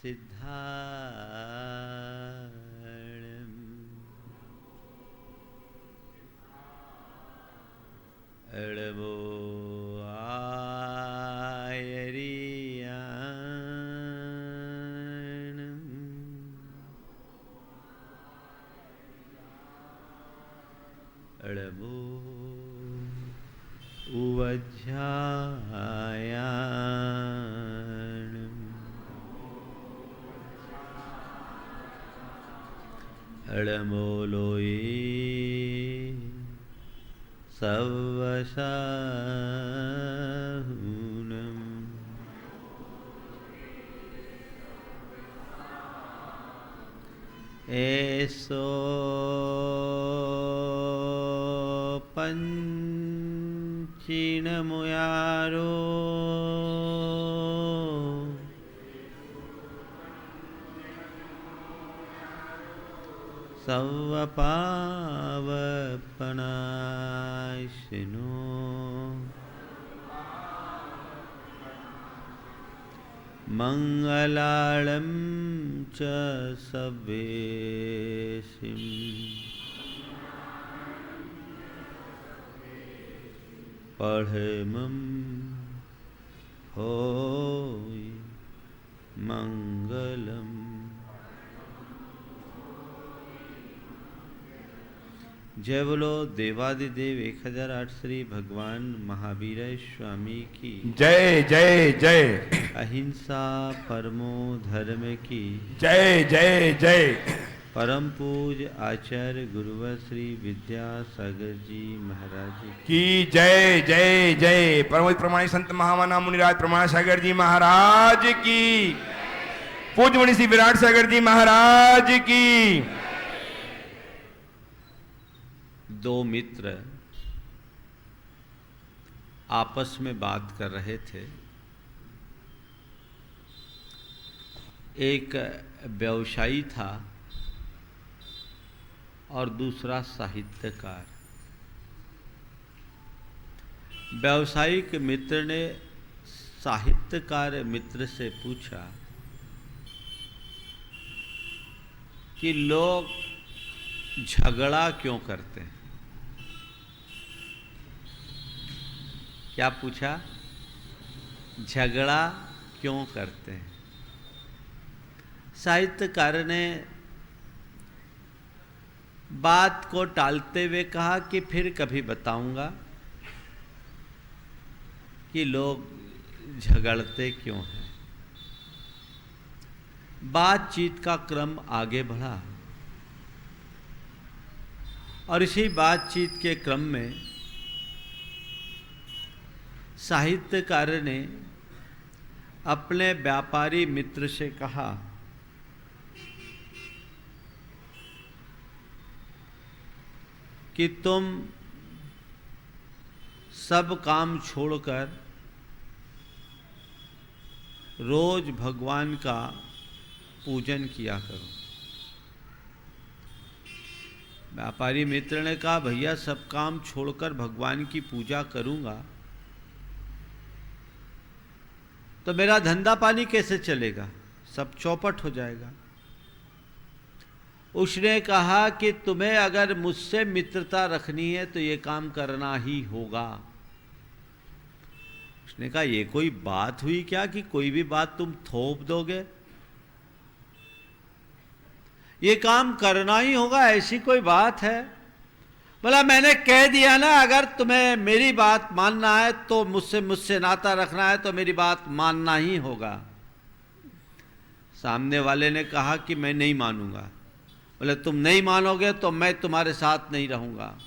सिद्धारणम् अड़बो आयरियाणम् अड़बो उवध्यायाणम् अड़मोलोये सवसाहुनम् ऐसो पंचीनमुयारो सवपावपनाशिनो मंगलालं च सवेशिं पढ़मं होय मंगलम्। जय बोलो देवादिदेव 1008 श्री भगवान महावीर स्वामी की जय जय जय। अहिंसा परमो धर्म की जय जय जय। परम पूज आचार्य गुरुवर श्री विद्यासागर जी महाराज की जय जय जय। परम प्रमाणी संत महामना मुनिराज प्रमाण सागर जी महाराज की। पूज्य मुनि श्री विराट सागर जी महाराज की। दो मित्र आपस में बात कर रहे थे। एक व्यवसायी था और दूसरा साहित्यकार। व्यवसायिक मित्र ने साहित्यकार मित्र से पूछा कि लोग झगड़ा क्यों करते हैं। क्या पूछा? झगड़ा क्यों करते हैं। साहित्यकार ने बात को टालते हुए कहा कि फिर कभी बताऊंगा कि लोग झगड़ते क्यों हैं। बातचीत का क्रम आगे बढ़ा और इसी बातचीत के क्रम में साहित्यकार ने अपने व्यापारी मित्र से कहा कि तुम सब काम छोड़कर रोज भगवान का पूजन किया करो। व्यापारी मित्र ने कहा, भैया सब काम छोड़कर भगवान की पूजा करूंगा तो मेरा धंधा पानी कैसे चलेगा, सब चौपट हो जाएगा। उसने कहा कि तुम्हें अगर मुझसे मित्रता रखनी है तो ये काम करना ही होगा। उसने कहा, ये कोई बात हुई क्या कि कोई भी बात तुम थोप दोगे। ये काम करना ही होगा, ऐसी कोई बात है? बोला, मैंने कह दिया ना, अगर तुम्हें मेरी बात मानना है तो मुझसे नाता रखना है तो मेरी बात मानना ही होगा। सामने वाले ने कहा कि मैं नहीं मानूंगा। बोले, तुम नहीं मानोगे तो मैं तुम्हारे साथ नहीं रहूंगा।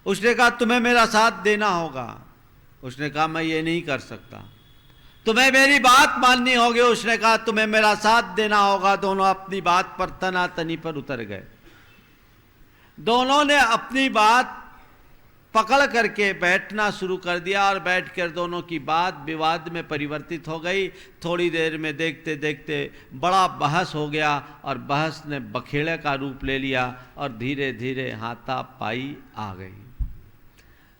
उसने कहा, तुम्हें मेरा साथ देना होगा। उसने कहा, मैं ये नहीं कर सकता। तुम्हें मेरी बात माननी होगी। उसने कहा, तुम्हें मेरा साथ देना होगा। दोनों अपनी बात पर तनातनी पर उतर गए। दोनों ने अपनी बात पकड़ करके बैठना शुरू कर दिया और बैठकर दोनों की बात विवाद में परिवर्तित हो गई। थोड़ी देर में देखते देखते बड़ा बहस हो गया और बहस ने बखेड़े का रूप ले लिया और धीरे धीरे हाथापाई आ गई।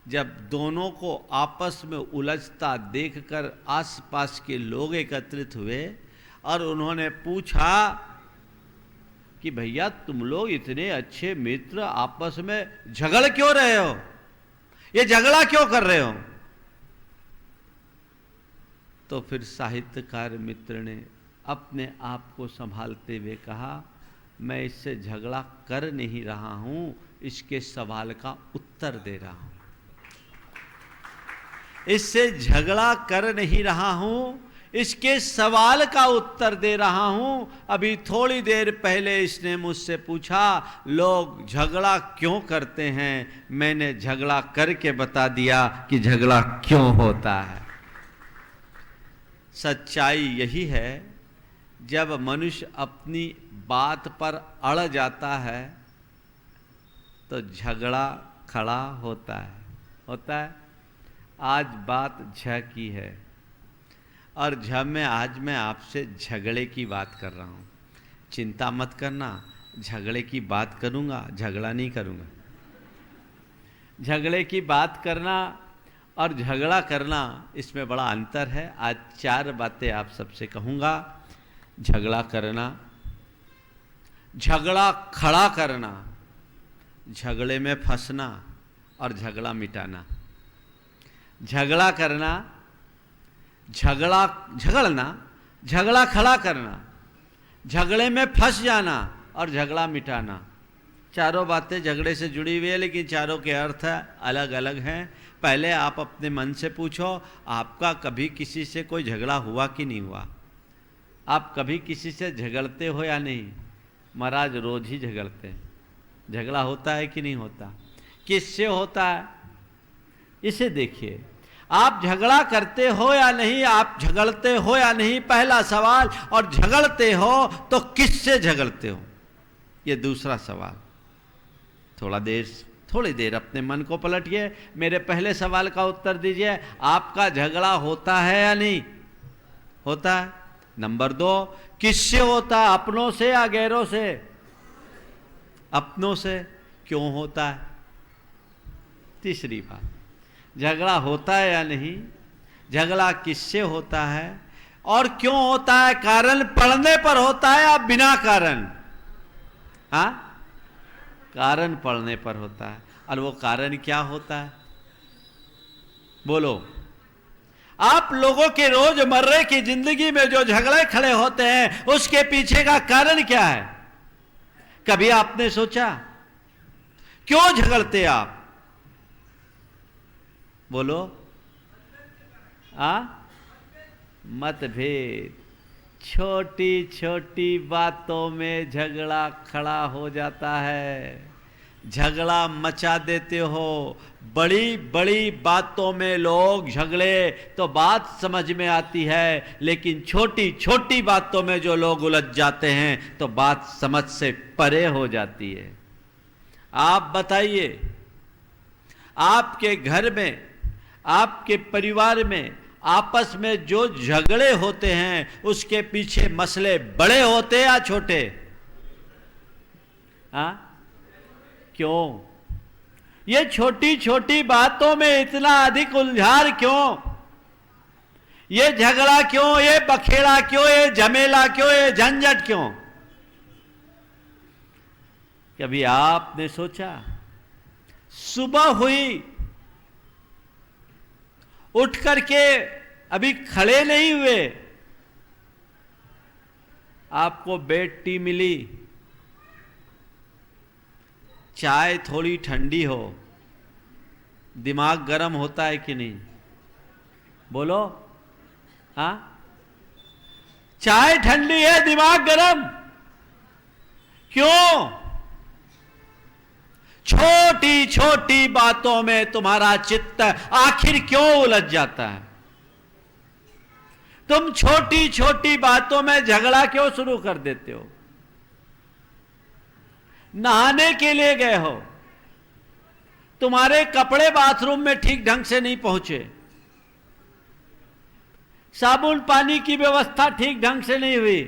जब दोनों को आपस में उलझता देखकर आसपास के लोग एकत्रित हुए और उन्होंने पूछा कि भैया तुम लोग इतने अच्छे मित्र आपस में झगड़ क्यों रहे हो, ये झगड़ा क्यों कर रहे हो। तो फिर साहित्यकार मित्र ने अपने आप को संभालते हुए कहा, मैं इससे झगड़ा कर नहीं रहा हूं, इसके सवाल का उत्तर दे रहा हूं। इससे झगड़ा कर नहीं रहा हूं, इसके सवाल का उत्तर दे रहा हूं। अभी थोड़ी देर पहले इसने मुझसे पूछा लोग झगड़ा क्यों करते हैं, मैंने झगड़ा करके बता दिया कि झगड़ा क्यों होता है। सच्चाई यही है, जब मनुष्य अपनी बात पर अड़ जाता है तो झगड़ा खड़ा होता है। आज बात झ की है और झ में आज मैं आपसे झगड़े की बात कर रहा हूं। चिंता मत करना, झगड़े की बात करूंगा, झगड़ा नहीं करूंगा। झगड़े की बात करना और झगड़ा करना, इसमें बड़ा अंतर है। आज 4 बातें आप सबसे कहूंगा। झगड़ा करना, झगड़ा खड़ा करना, झगड़े में फंसना और झगड़ा मिटाना। झगड़ा करना, झगड़ना, झगड़ा खड़ा करना, झगड़े में फंस जाना और झगड़ा मिटाना। चारों बातें झगड़े से जुड़ी हुई है, लेकिन चारों के अर्थ अलग अलग हैं। पहले आप अपने मन से पूछो, आपका कभी किसी से कोई झगड़ा हुआ कि नहीं हुआ? आप कभी किसी से झगड़ते हो या नहीं? महाराज रोज ही झगड़ते हैं। झगड़ा होता है कि नहीं होता? किससे होता है? इसे देखिए, आप झगड़ा करते हो या नहीं, आप झगड़ते हो या नहीं, पहला सवाल। और झगड़ते हो तो किससे झगड़ते हो, ये दूसरा सवाल। थोड़ी देर अपने मन को पलटिए, मेरे पहले सवाल का उत्तर दीजिए, आपका झगड़ा होता है या नहीं होता है? नंबर 2, किससे होता है, अपनों से या गैरों से? अपनों से। क्यों होता है? तीसरी बात, झगड़ा होता है या नहीं, झगड़ा किससे होता है और क्यों होता है? कारण पड़ने पर होता है या बिना कारण? हाँ, कारण पड़ने पर होता है। और वो कारण क्या होता है? बोलो। आप लोगों के रोजमर्रे की जिंदगी में जो झगड़े खड़े होते हैं, उसके पीछे का कारण क्या है? कभी आपने सोचा क्यों झगड़ते आप? बोलो। मतभेद। छोटी छोटी बातों में झगड़ा खड़ा हो जाता है। झगड़ा मचा देते हो। बड़ी बड़ी बातों में लोग झगड़े तो बात समझ में आती है, लेकिन छोटी छोटी बातों में जो लोग उलझ जाते हैं तो बात समझ से परे हो जाती है। आप बताइए, आपके घर में, आपके परिवार में आपस में जो झगड़े होते हैं, उसके पीछे मसले बड़े होते या छोटे? हाँ, क्यों? ये छोटी छोटी बातों में इतना अधिक उलझार क्यों? ये झगड़ा क्यों? ये बखेड़ा क्यों? ये झमेला क्यों? ये झंझट क्यों? कभी आपने सोचा? सुबह हुई, उठ करके अभी खड़े नहीं हुए, आपको बेड टी मिली, चाय थोड़ी ठंडी हो, दिमाग गर्म होता है कि नहीं? बोलो। हाँ, चाय ठंडी है, दिमाग गर्म क्यों? छोटी छोटी बातों में तुम्हारा चित्त आखिर क्यों उलझ जाता है? तुम छोटी छोटी बातों में झगड़ा क्यों शुरू कर देते हो? नहाने के लिए गए हो, तुम्हारे कपड़े बाथरूम में ठीक ढंग से नहीं पहुंचे, साबुन पानी की व्यवस्था ठीक ढंग से नहीं हुई,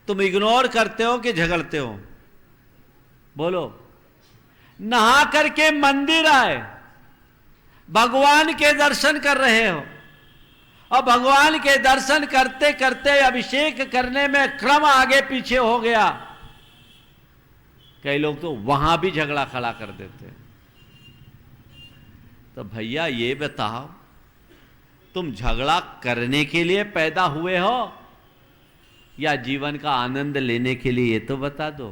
तुम इग्नोर करते हो कि झगड़ते हो? बोलो। नहा करके मंदिर आए, भगवान के दर्शन कर रहे हो, और भगवान के दर्शन करते करते अभिषेक करने में क्रम आगे पीछे हो गया। कई लोग तो वहां भी झगड़ा खड़ा कर देते हैं। तो भैया ये बताओ, तुम झगड़ा करने के लिए पैदा हुए हो या जीवन का आनंद लेने के लिए, ये तो बता दो।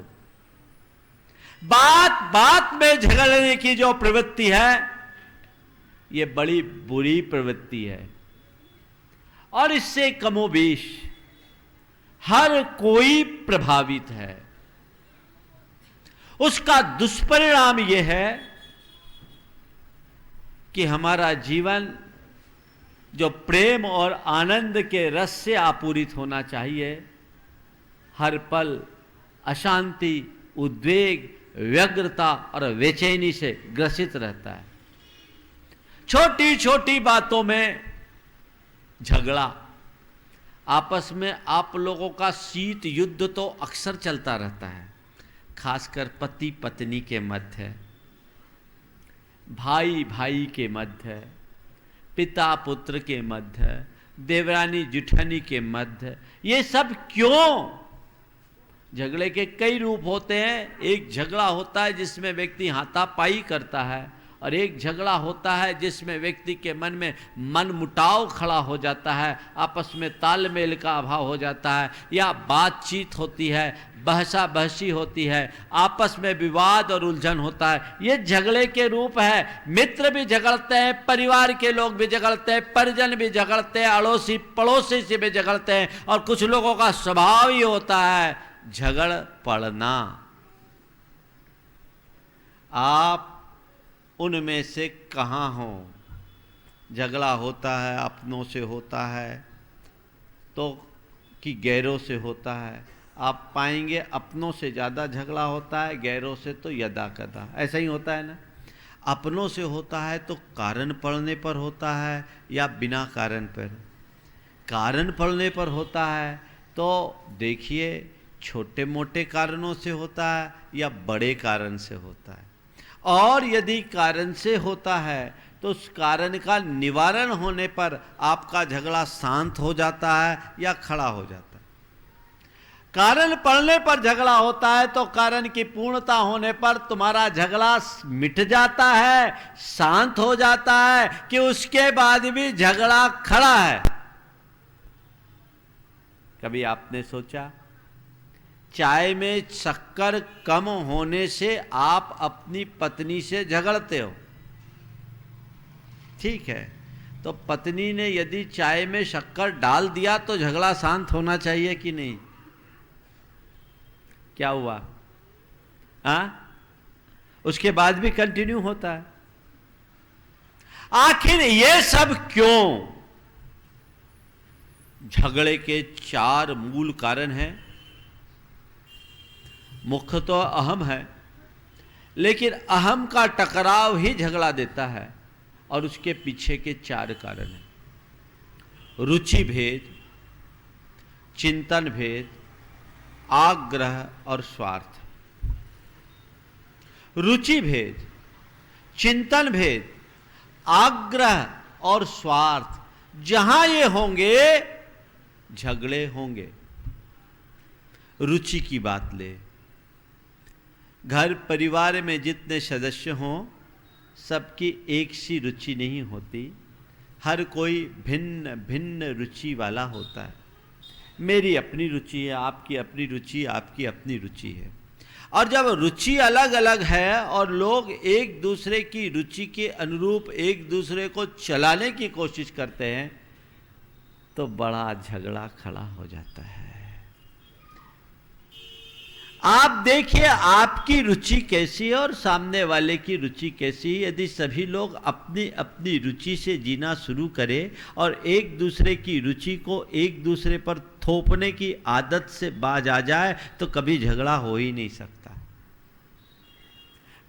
बात बात में झगड़ने की जो प्रवृत्ति है, ये बड़ी बुरी प्रवृत्ति है और इससे कमोबेश हर कोई प्रभावित है। उसका दुष्परिणाम यह है कि हमारा जीवन जो प्रेम और आनंद के रस से आपूरित होना चाहिए, हर पल अशांति, उद्वेग, व्यग्रता और बेचैनी से ग्रसित रहता है। छोटी छोटी बातों में झगड़ा, आपस में आप लोगों का शीत युद्ध तो अक्सर चलता रहता है, खासकर पति पत्नी के मध्य, भाई भाई के मध्य, पिता पुत्र के मध्य, देवरानी जिठानी के मध्य। ये सब क्यों? झगड़े के कई रूप होते हैं। एक झगड़ा होता है जिसमें व्यक्ति हाथापाई करता है, और एक झगड़ा होता है जिसमें व्यक्ति के मन में मनमुटाव खड़ा हो जाता है, आपस में तालमेल का अभाव हो जाता है, या बातचीत होती है, बहसा बहसी होती है, आपस में विवाद और उलझन होता है। ये झगड़े के रूप है। मित्र भी झगड़ते हैं, परिवार के लोग भी झगड़ते हैं, परिजन भी झगड़ते हैं, अड़ोसी पड़ोसी से भी झगड़ते हैं, और कुछ लोगों का स्वभाव ही होता है झगड़ पड़ना। आप उनमें से कहाँ हो? झगड़ा होता है अपनों से होता है तो कि गैरों से होता है? आप पाएंगे अपनों से ज़्यादा झगड़ा होता है, गैरों से तो यदा कदा। ऐसा ही होता है ना। अपनों से होता है तो कारण पड़ने पर होता है या बिना कारण पर? कारण पड़ने पर होता है तो देखिए छोटे मोटे कारणों से होता है या बड़े कारण से होता है। और यदि कारण से होता है तो उस कारण का निवारण होने पर आपका झगड़ा शांत हो जाता है या खड़ा हो जाता है। कारण पड़ने पर झगड़ा होता है तो कारण की पूर्णता होने पर तुम्हारा झगड़ा मिट जाता है, शांत हो जाता है कि उसके बाद भी झगड़ा खड़ा है। कभी आपने सोचा चाय में शक्कर कम होने से आप अपनी पत्नी से झगड़ते हो, ठीक है, तो पत्नी ने यदि चाय में शक्कर डाल दिया तो झगड़ा शांत होना चाहिए कि नहीं? क्या हुआ? उसके बाद भी कंटिन्यू होता है। आखिर ये सब क्यों? झगड़े के 4 मूल कारण हैं। मुख्य तो अहम है, लेकिन अहम का टकराव ही झगड़ा देता है, और उसके पीछे के 4 कारण हैं। रुचि भेद, चिंतन भेद, आग्रह और स्वार्थ। रुचि भेद, चिंतन भेद, आग्रह और स्वार्थ, जहां ये होंगे झगड़े होंगे। रुचि की बात ले, घर परिवार में जितने सदस्य हों सबकी एक सी रुचि नहीं होती, हर कोई भिन्न भिन्न रुचि वाला होता है। मेरी अपनी रुचि है, आपकी अपनी रुचि, आपकी अपनी रुचि है। और जब रुचि अलग अलग है और लोग एक दूसरे की रुचि के अनुरूप एक दूसरे को चलाने की कोशिश करते हैं तो बड़ा झगड़ा खड़ा हो जाता है। आप देखिए आपकी रुचि कैसी है और सामने वाले की रुचि कैसी है। यदि सभी लोग अपनी अपनी रुचि से जीना शुरू करें और एक दूसरे की रुचि को एक दूसरे पर थोपने की आदत से बाज आ जाए तो कभी झगड़ा हो ही नहीं सकता,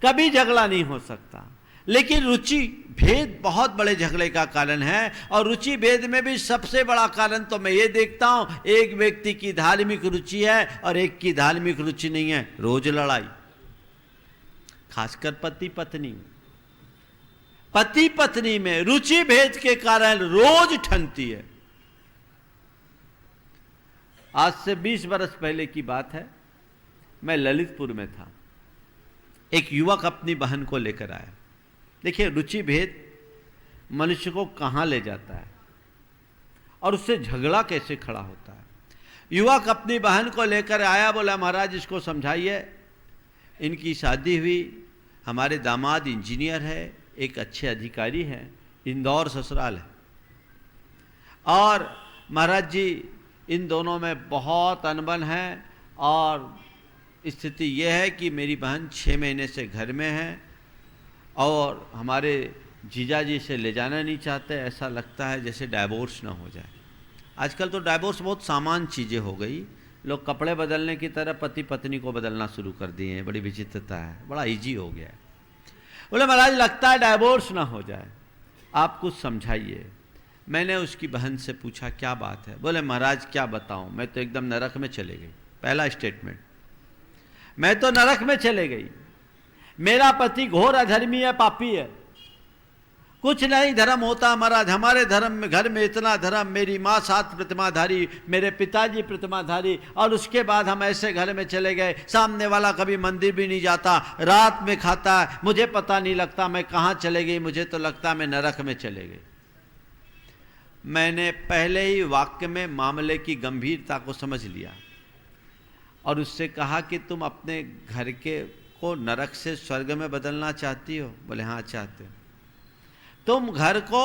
कभी झगड़ा नहीं हो सकता। लेकिन रुचि भेद बहुत बड़े झगड़े का कारण है, और रुचि भेद में भी सबसे बड़ा कारण तो मैं ये देखता हूं, एक व्यक्ति की धार्मिक रुचि है और एक की धार्मिक रुचि नहीं है, रोज लड़ाई। खासकर पति पत्नी में रुचि भेद के कारण रोज ठनती है। आज से 20 बरस पहले की बात है। मैं ललितपुर में था। एक युवक अपनी बहन को लेकर आया। देखिए, रुचि भेद मनुष्य को कहाँ ले जाता है और उससे झगड़ा कैसे खड़ा होता है। युवक अपनी बहन को लेकर आया, बोला महाराज इसको समझाइए, इनकी शादी हुई, हमारे दामाद इंजीनियर है, एक अच्छे अधिकारी हैं, इंदौर ससुराल है, और महाराज जी इन दोनों में बहुत अनबन है और स्थिति यह है कि मेरी बहन 6 महीने से घर में है और हमारे जीजा जी से ले जाना नहीं चाहते। ऐसा लगता है जैसे डाइवोर्स ना हो जाए। आजकल तो डाइवोर्स बहुत सामान्य चीज़ें हो गई। लोग कपड़े बदलने की तरह पति पत्नी को बदलना शुरू कर दिए हैं। बड़ी विचित्रता है, बड़ा इजी हो गया है। बोले महाराज लगता है डाइवोर्स ना हो जाए, आप कुछ समझाइए। मैंने उसकी बहन से पूछा क्या बात है। बोले महाराज क्या बताऊं, मैं तो एकदम नरक में चले गई। पहला स्टेटमेंट, मैं तो नरक में चले गई। मेरा पति घोर अधर्मी है, पापी है, कुछ नहीं धर्म होता महाराज। हमारे धर्म में, घर में इतना धर्म, मेरी माँ 7 प्रतिमाधारी, मेरे पिताजी प्रतिमाधारी, और उसके बाद हम ऐसे घर में चले गए, सामने वाला कभी मंदिर भी नहीं जाता, रात में खाता है, मुझे पता नहीं लगता मैं कहाँ चले गई, मुझे तो लगता मैं नरक में चले गई। मैंने पहले ही वाक्य में मामले की गंभीरता को समझ लिया और उससे कहा कि तुम अपने घर के को नरक से स्वर्ग में बदलना चाहती हो। बोले हाँ चाहते हो। तुम घर को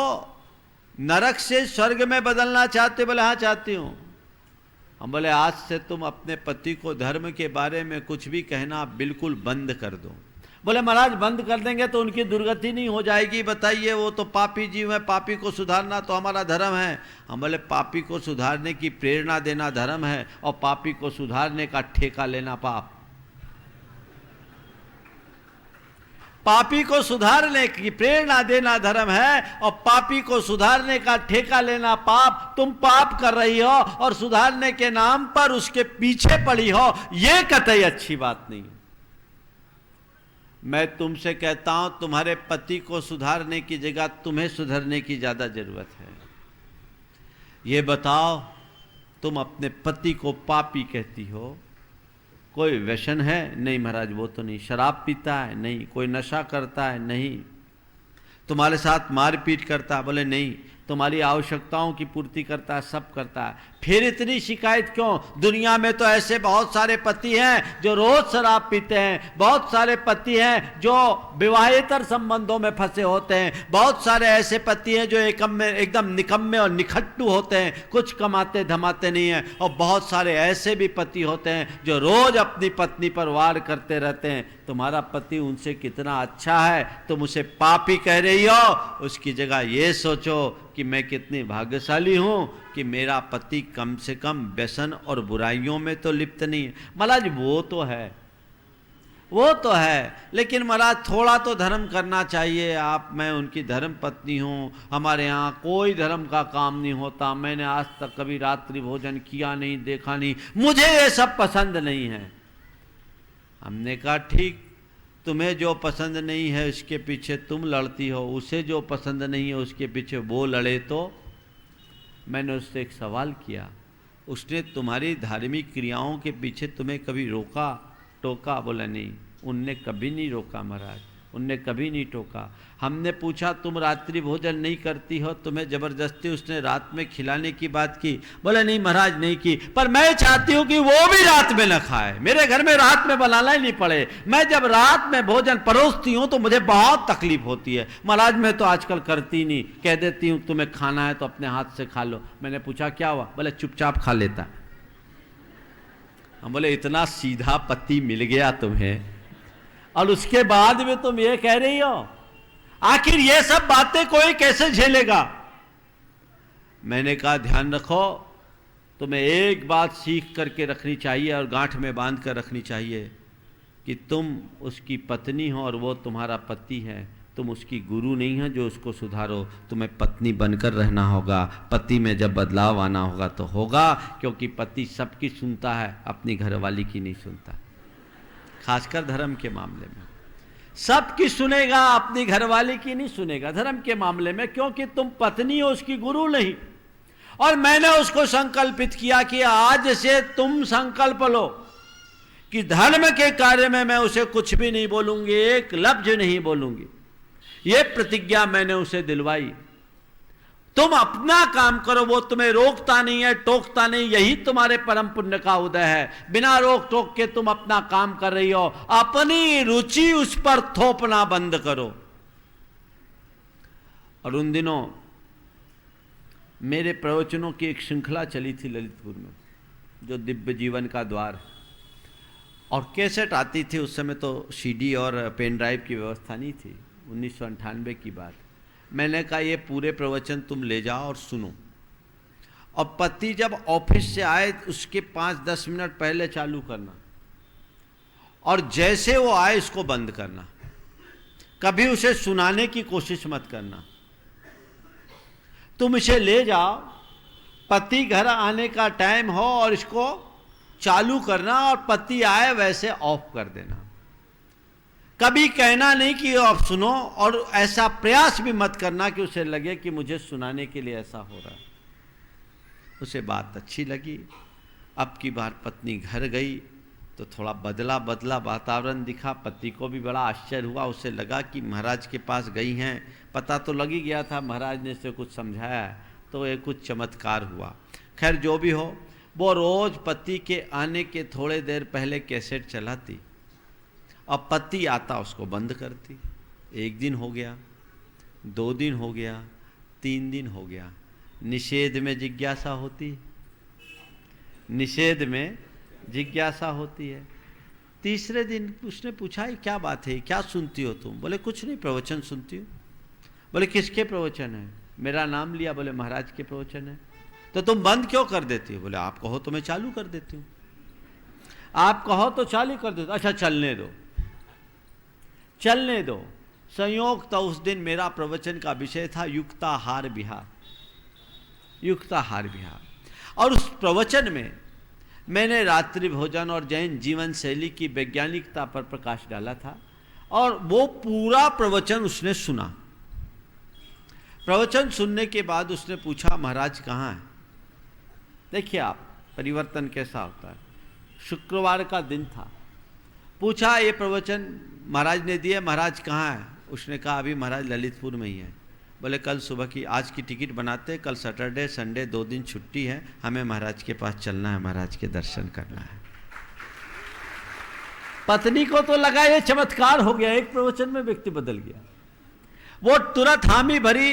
नरक से स्वर्ग में बदलना चाहते हो। बोले हाँ चाहती हूँ। हम बोले आज से तुम अपने पति को धर्म के बारे में कुछ भी कहना बिल्कुल बंद कर दो। बोले महाराज बंद कर देंगे तो उनकी दुर्गति नहीं हो जाएगी, बताइए, वो तो पापी जीव है, पापी को सुधारना तो हमारा धर्म है। हम बोले पापी को सुधारने की प्रेरणा देना धर्म है और पापी को सुधारने का ठेका लेना पाप। पापी को सुधारने की प्रेरणा देना धर्म है और पापी को सुधारने का ठेका लेना पाप। तुम पाप कर रही हो और सुधारने के नाम पर उसके पीछे पड़ी हो, यह कतई अच्छी बात नहीं। मैं तुमसे कहता हूं तुम्हारे पति को सुधारने की जगह तुम्हें सुधरने की ज्यादा जरूरत है। ये बताओ, तुम अपने पति को पापी कहती हो, कोई व्यसन है? नहीं महाराज वो तो नहीं। शराब पीता है? नहीं। कोई नशा करता है? नहीं। तुम्हारे साथ मारपीट करता है? बोले नहीं। तुम्हारी आवश्यकताओं की पूर्ति करता है, सब करता है। फिर इतनी शिकायत क्यों? दुनिया में तो ऐसे बहुत सारे पति हैं जो रोज शराब पीते हैं, बहुत सारे पति हैं जो विवाहेतर संबंधों में फंसे होते हैं, बहुत सारे ऐसे पति हैं जो एकदम निकम्मे और निखट्टू होते हैं, कुछ कमाते धमाते नहीं हैं, और बहुत सारे ऐसे भी पति होते हैं जो रोज अपनी पत्नी पर वार करते रहते हैं। तुम्हारा पति उनसे कितना अच्छा है, तुम उसे पापी कह रही हो। उसकी जगह ये सोचो कि मैं कितनी भाग्यशाली हूं कि मेरा पति कम से कम व्यसन और बुराइयों में तो लिप्त नहीं है। महाराज वो तो है, वो तो है, लेकिन महाराज थोड़ा तो धर्म करना चाहिए। मैं उनकी धर्म पत्नी हूँ, हमारे यहाँ कोई धर्म का काम नहीं होता, मैंने आज तक कभी रात्रि भोजन किया नहीं, देखा नहीं, मुझे ये सब पसंद नहीं है। हमने कहा ठीक, तुम्हें जो पसंद नहीं है उसके पीछे तुम लड़ती हो, उसे जो पसंद नहीं है उसके पीछे वो लड़े। तो मैंने उससे एक सवाल किया, उसने तुम्हारी धार्मिक क्रियाओं के पीछे तुम्हें कभी रोका टोका? बोला नहीं, उनने कभी नहीं रोका महाराज, उनने कभी नहीं टोका। हमने पूछा तुम रात्रि भोजन नहीं करती हो, तुम्हें जबरदस्ती उसने रात में खिलाने की बात की? बोले नहीं महाराज नहीं की, पर मैं चाहती हूं कि वो भी रात में न खाए, मेरे घर में रात में बनाना ही नहीं पड़े। मैं जब रात में भोजन परोसती हूं तो मुझे बहुत तकलीफ होती है महाराज, मैं तो आजकल करती नहीं, कह देती हूं तुम्हें खाना है तो अपने हाथ से खा लो। मैंने पूछा क्या हुआ? बोले चुपचाप खा लेता। हम बोले इतना सीधा पति मिल गया तुम्हें और उसके बाद में तुम ये कह रही हो? आखिर ये सब बातें कोई कैसे झेलेगा? मैंने कहा ध्यान रखो, तुम्हें एक बात सीख करके रखनी चाहिए और गांठ में बांध कर रखनी चाहिए कि तुम उसकी पत्नी हो और वो तुम्हारा पति है। तुम उसकी गुरु नहीं हो जो उसको सुधारो, तुम्हें पत्नी बनकर रहना होगा। पति में जब बदलाव आना होगा तो होगा, क्योंकि पति सबकी सुनता है, अपनी घरवाली की नहीं सुनता। खासकर धर्म के मामले में सबकी सुनेगा, अपनी घरवाली की नहीं सुनेगा धर्म के मामले में, क्योंकि तुम पत्नी हो, उसकी गुरु नहीं। और मैंने उसको संकल्पित किया कि आज से तुम संकल्प लो कि धर्म के कार्य में मैं उसे कुछ भी नहीं बोलूंगी, एक लफ्ज नहीं बोलूंगी। यह प्रतिज्ञा मैंने उसे दिलवाई। तुम अपना काम करो, वो तुम्हें रोकता नहीं है, टोकता नहीं, यही तुम्हारे परम पुण्य का उदय है। बिना रोक टोक के तुम अपना काम कर रही हो, अपनी रुचि उस पर थोपना बंद करो। और उन दिनों मेरे प्रवचनों की एक श्रृंखला चली थी ललितपुर में, जो दिव्य जीवन का द्वार, और कैसेट आती थी। उस समय तो सीडी और पेन ड्राइव की व्यवस्था नहीं थी, 1998 की बात। मैंने कहा ये पूरे प्रवचन तुम ले जाओ और सुनो, और पति जब ऑफिस से आए उसके 5-10 मिनट पहले चालू करना, और जैसे वो आए इसको बंद करना। कभी उसे सुनाने की कोशिश मत करना। तुम इसे ले जाओ, पति घर आने का टाइम हो और इसको चालू करना, और पति आए वैसे ऑफ कर देना। कभी कहना नहीं कि आप सुनो, और ऐसा प्रयास भी मत करना कि उसे लगे कि मुझे सुनाने के लिए ऐसा हो रहा है। उसे बात अच्छी लगी। अब की बार पत्नी घर गई तो थोड़ा बदला वातावरण दिखा। पति को भी बड़ा आश्चर्य हुआ। उसे लगा कि महाराज के पास गई हैं, पता तो लग ही गया था, महाराज ने इसे कुछ समझाया तो ये कुछ चमत्कार हुआ। खैर जो भी हो, वो रोज पति के आने के थोड़े देर पहले कैसेट चलाती, अब पति आता उसको बंद करती। 1 दिन हो गया, 2 दिन हो गया, 3 दिन हो गया। निषेध में जिज्ञासा होती, निषेध में जिज्ञासा होती है। तीसरे दिन उसने पूछा क्या बात है, क्या सुनती हो तुम? बोले कुछ नहीं, प्रवचन सुनती हूँ। बोले किसके प्रवचन है? मेरा नाम लिया। बोले महाराज के प्रवचन है। तो तुम बंद क्यों कर देती हो? बोले आप कहो तो मैं चालू कर देती हूँ। आप कहो तो चालू कर देती हूँ। अच्छा चलने दो, चलने दो। संयोग तो उस दिन मेरा प्रवचन का विषय था युक्ताहार विहार, युक्ताहार विहार। और उस प्रवचन में मैंने रात्रि भोजन और जैन जीवन शैली की वैज्ञानिकता पर प्रकाश डाला था, और वो पूरा प्रवचन उसने सुना। प्रवचन सुनने के बाद उसने पूछा महाराज कहाँ हैं? देखिए आप परिवर्तन कैसा होता है। शुक्रवार का दिन था। पूछा ये प्रवचन महाराज ने दिए, महाराज कहाँ है? उसने कहा अभी महाराज ललितपुर में ही है। बोले कल सुबह की, आज की टिकट बनाते, कल सैटरडे संडे 2 दिन छुट्टी है, हमें महाराज के पास चलना है, महाराज के दर्शन करना है। पत्नी को तो लगा ये चमत्कार हो गया, एक प्रवचन में व्यक्ति बदल गया। वो तुरंत हामी भरी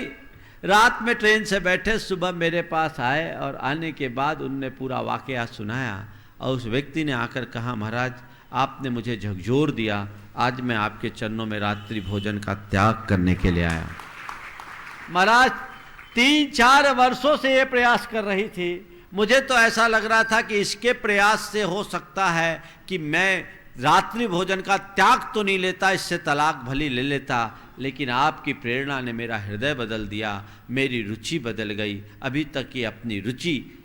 रात में ट्रेन से बैठे, सुबह मेरे पास आए, और आने के बाद उनने पूरा वाकया सुनाया। और उस व्यक्ति ने आकर कहा महाराज आपने मुझे झकझोर दिया, आज मैं आपके चरणों में रात्रि भोजन का त्याग करने के लिए आया। महाराज 3-4 वर्षों से ये प्रयास कर रही थी। मुझे तो ऐसा लग रहा था कि इसके प्रयास से हो सकता है कि मैं रात्रि भोजन का त्याग तो नहीं लेता, इससे तलाक भली ले लेता, लेकिन आपकी प्रेरणा ने मेरा हृदय बदल दिया, मेरी रुचि बदल गई। अभी तक ये अपनी रुचि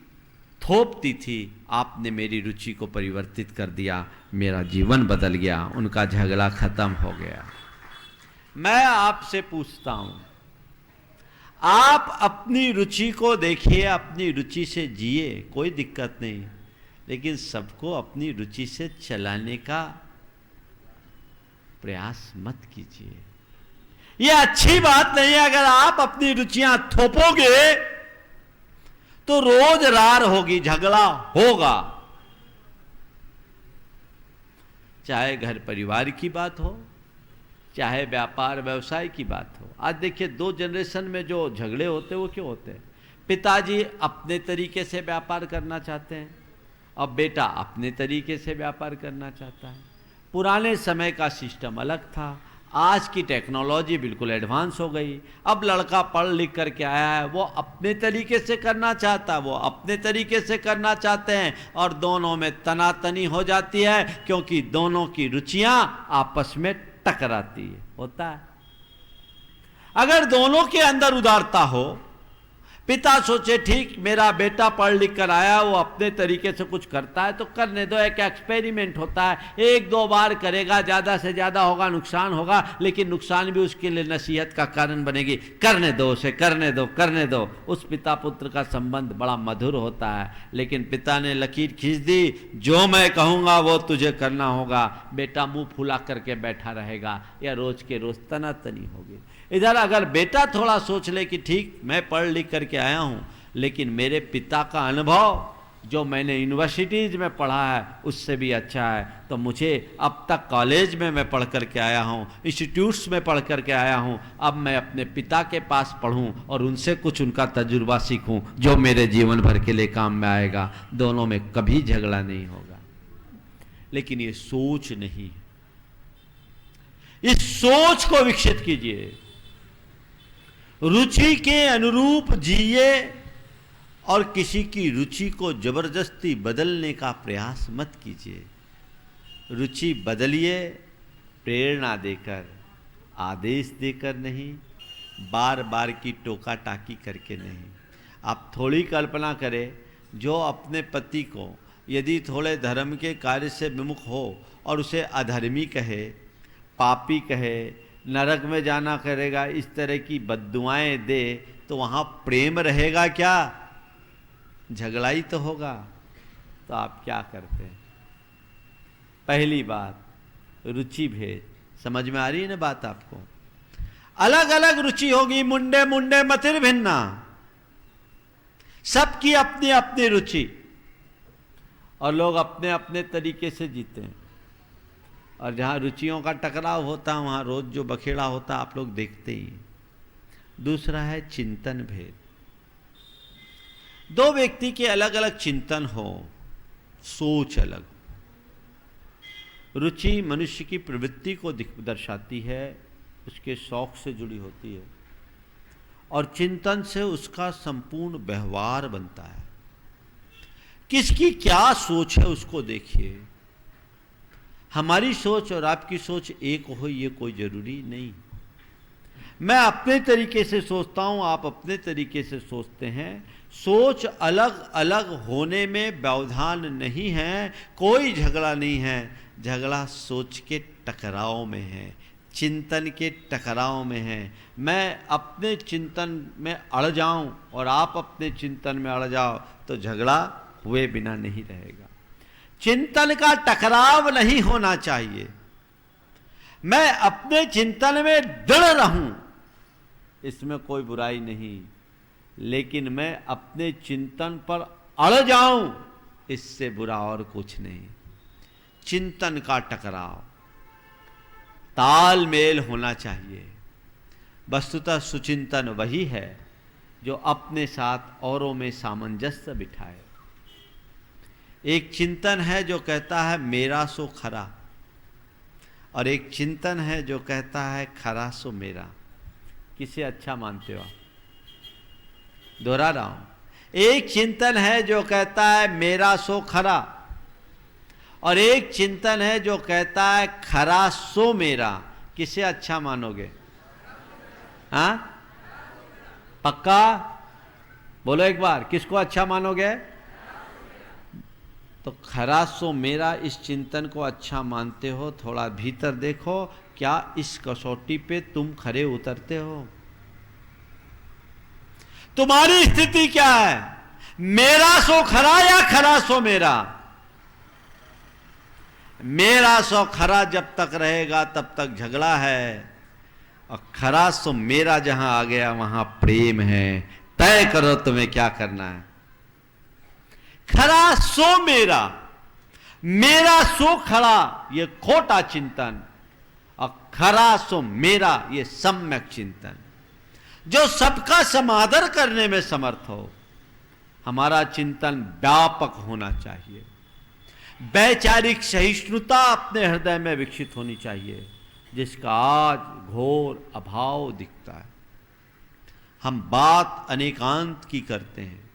थोपती थी, आपने मेरी रुचि को परिवर्तित कर दिया, मेरा जीवन बदल गया, उनका झगड़ा खत्म हो गया। मैं आपसे पूछता हूं, आप अपनी रुचि को देखिए, अपनी रुचि से जिए, कोई दिक्कत नहीं, लेकिन सबको अपनी रुचि से चलाने का प्रयास मत कीजिए। यह अच्छी बात नहीं है। अगर आप अपनी रुचियां थोपोगे तो रोज रार होगी, झगड़ा होगा। चाहे घर परिवार की बात हो, चाहे व्यापार व्यवसाय की बात हो। आज देखिए 2 जनरेशन में जो झगड़े होते हैं वो क्यों होते हैं? पिताजी अपने तरीके से व्यापार करना चाहते हैं और बेटा अपने तरीके से व्यापार करना चाहता है। पुराने समय का सिस्टम अलग था, आज की टेक्नोलॉजी बिल्कुल एडवांस हो गई। अब लड़का पढ़ लिख करके आया है, वो अपने तरीके से करना चाहता है, वो अपने तरीके से करना चाहते हैं, और दोनों में तनातनी हो जाती है, क्योंकि दोनों की रुचियां आपस में टकराती है। होता है। अगर दोनों के अंदर उदारता हो, पिता सोचे ठीक मेरा बेटा पढ़ लिख कर आया, वो अपने तरीके से कुछ करता है तो करने दो, एक एक्सपेरिमेंट होता है, एक दो बार करेगा, ज़्यादा से ज़्यादा होगा नुकसान होगा, लेकिन नुकसान भी उसके लिए नसीहत का कारण बनेगी, करने दो उसे, करने दो करने दो। उस पिता पुत्र का संबंध बड़ा मधुर होता है। लेकिन पिता ने लकीर खींच दी, जो मैं कहूँगा वो तुझे करना होगा। बेटा मुंह फुला करके बैठा रहेगा या रोज के रोज तनातनी होगी। इधर अगर बेटा थोड़ा सोच ले कि ठीक मैं पढ़ लिख करके आया हूँ, लेकिन मेरे पिता का अनुभव जो मैंने यूनिवर्सिटीज़ में पढ़ा है उससे भी अच्छा है, तो मुझे अब तक कॉलेज में मैं पढ़ करके आया हूँ, इंस्टीट्यूट्स में पढ़ करके आया हूँ, अब मैं अपने पिता के पास पढ़ूँ और उनसे कुछ उनका तजुर्बा सीखूँ जो मेरे जीवन भर के लिए काम में आएगा। दोनों में कभी झगड़ा नहीं होगा। लेकिन ये सोच नहीं है, इस सोच को विकसित कीजिए, रुचि के अनुरूप जिए और किसी की रुचि को जबरदस्ती बदलने का प्रयास मत कीजिए। रुचि बदलिए प्रेरणा देकर, आदेश देकर नहीं, बार बार की टोका टाकी करके नहीं। आप थोड़ी कल्पना करें, जो अपने पति को यदि थोड़े धर्म के कार्य से विमुख हो और उसे अधर्मी कहे, पापी कहे, नरक में जाना करेगा, इस तरह की बद्दुआएं दे, तो वहाँ प्रेम रहेगा क्या? झगड़ा ही तो होगा। तो आप क्या करते हैं? पहली बात, रुचि भेद। समझ में आ रही है ना बात आपको? अलग अलग रुचि होगी, मुंडे मुंडे मतिर भिन्ना, सबकी अपनी अपनी रुचि, और लोग अपने अपने तरीके से जीते हैं। और जहाँ रुचियों का टकराव होता है वहाँ रोज जो बखेड़ा होता है आप लोग देखते ही हैं। दूसरा है चिंतन भेद। दो व्यक्ति के अलग अलग चिंतन हो, सोच अलग। रुचि मनुष्य की प्रवृत्ति को दर्शाती है, उसके शौक से जुड़ी होती है, और चिंतन से उसका संपूर्ण व्यवहार बनता है। किसकी क्या सोच है उसको देखिए। हमारी सोच और आपकी सोच एक हो ये कोई जरूरी नहीं। मैं अपने तरीके से सोचता हूँ, आप अपने तरीके से सोचते हैं। सोच अलग अलग होने में व्यवधान नहीं है, कोई झगड़ा नहीं है। झगड़ा सोच के टकराव में है, चिंतन के टकराव में है। मैं अपने चिंतन में अड़ जाऊं और आप अपने चिंतन में अड़ जाओ तो झगड़ा हुए बिना नहीं रहेगा। चिंतन का टकराव नहीं होना चाहिए। मैं अपने चिंतन में दृढ़ रहूं, इसमें कोई बुराई नहीं, लेकिन मैं अपने चिंतन पर अड़ जाऊं, इससे बुरा और कुछ नहीं। चिंतन का टकराव, तालमेल होना चाहिए। वस्तुतः सुचिंतन वही है जो अपने साथ औरों में सामंजस्य बिठाए। एक चिंतन है जो कहता है मेरा सो खरा, और एक चिंतन है जो कहता है खरा सो मेरा। किसे अच्छा मानते हो? दोहरा रहा हूं, एक चिंतन है जो कहता है मेरा सो खरा, और एक चिंतन है जो कहता है खरा सो मेरा। किसे अच्छा मानोगे? हाँ, पक्का बोलो एक बार, किसको अच्छा मानोगे? तो खरा सो मेरा इस चिंतन को अच्छा मानते हो? थोड़ा भीतर देखो, क्या इस कसौटी पे तुम खरे उतरते हो? तुम्हारी स्थिति क्या है? मेरा सो खरा या खरा सो मेरा? मेरा सो खरा जब तक रहेगा तब तक झगड़ा है, और खरा सो मेरा जहां आ गया वहां प्रेम है। तय करो तुम्हें क्या करना है। खरा सो मेरा, मेरा सो खरा, ये खोटा चिंतन, और खरा सो मेरा ये सम्यक चिंतन, जो सबका समादर करने में समर्थ हो। हमारा चिंतन व्यापक होना चाहिए। वैचारिक सहिष्णुता अपने हृदय में विकसित होनी चाहिए, जिसका आज घोर अभाव दिखता है। हम बात अनेकांत की करते हैं,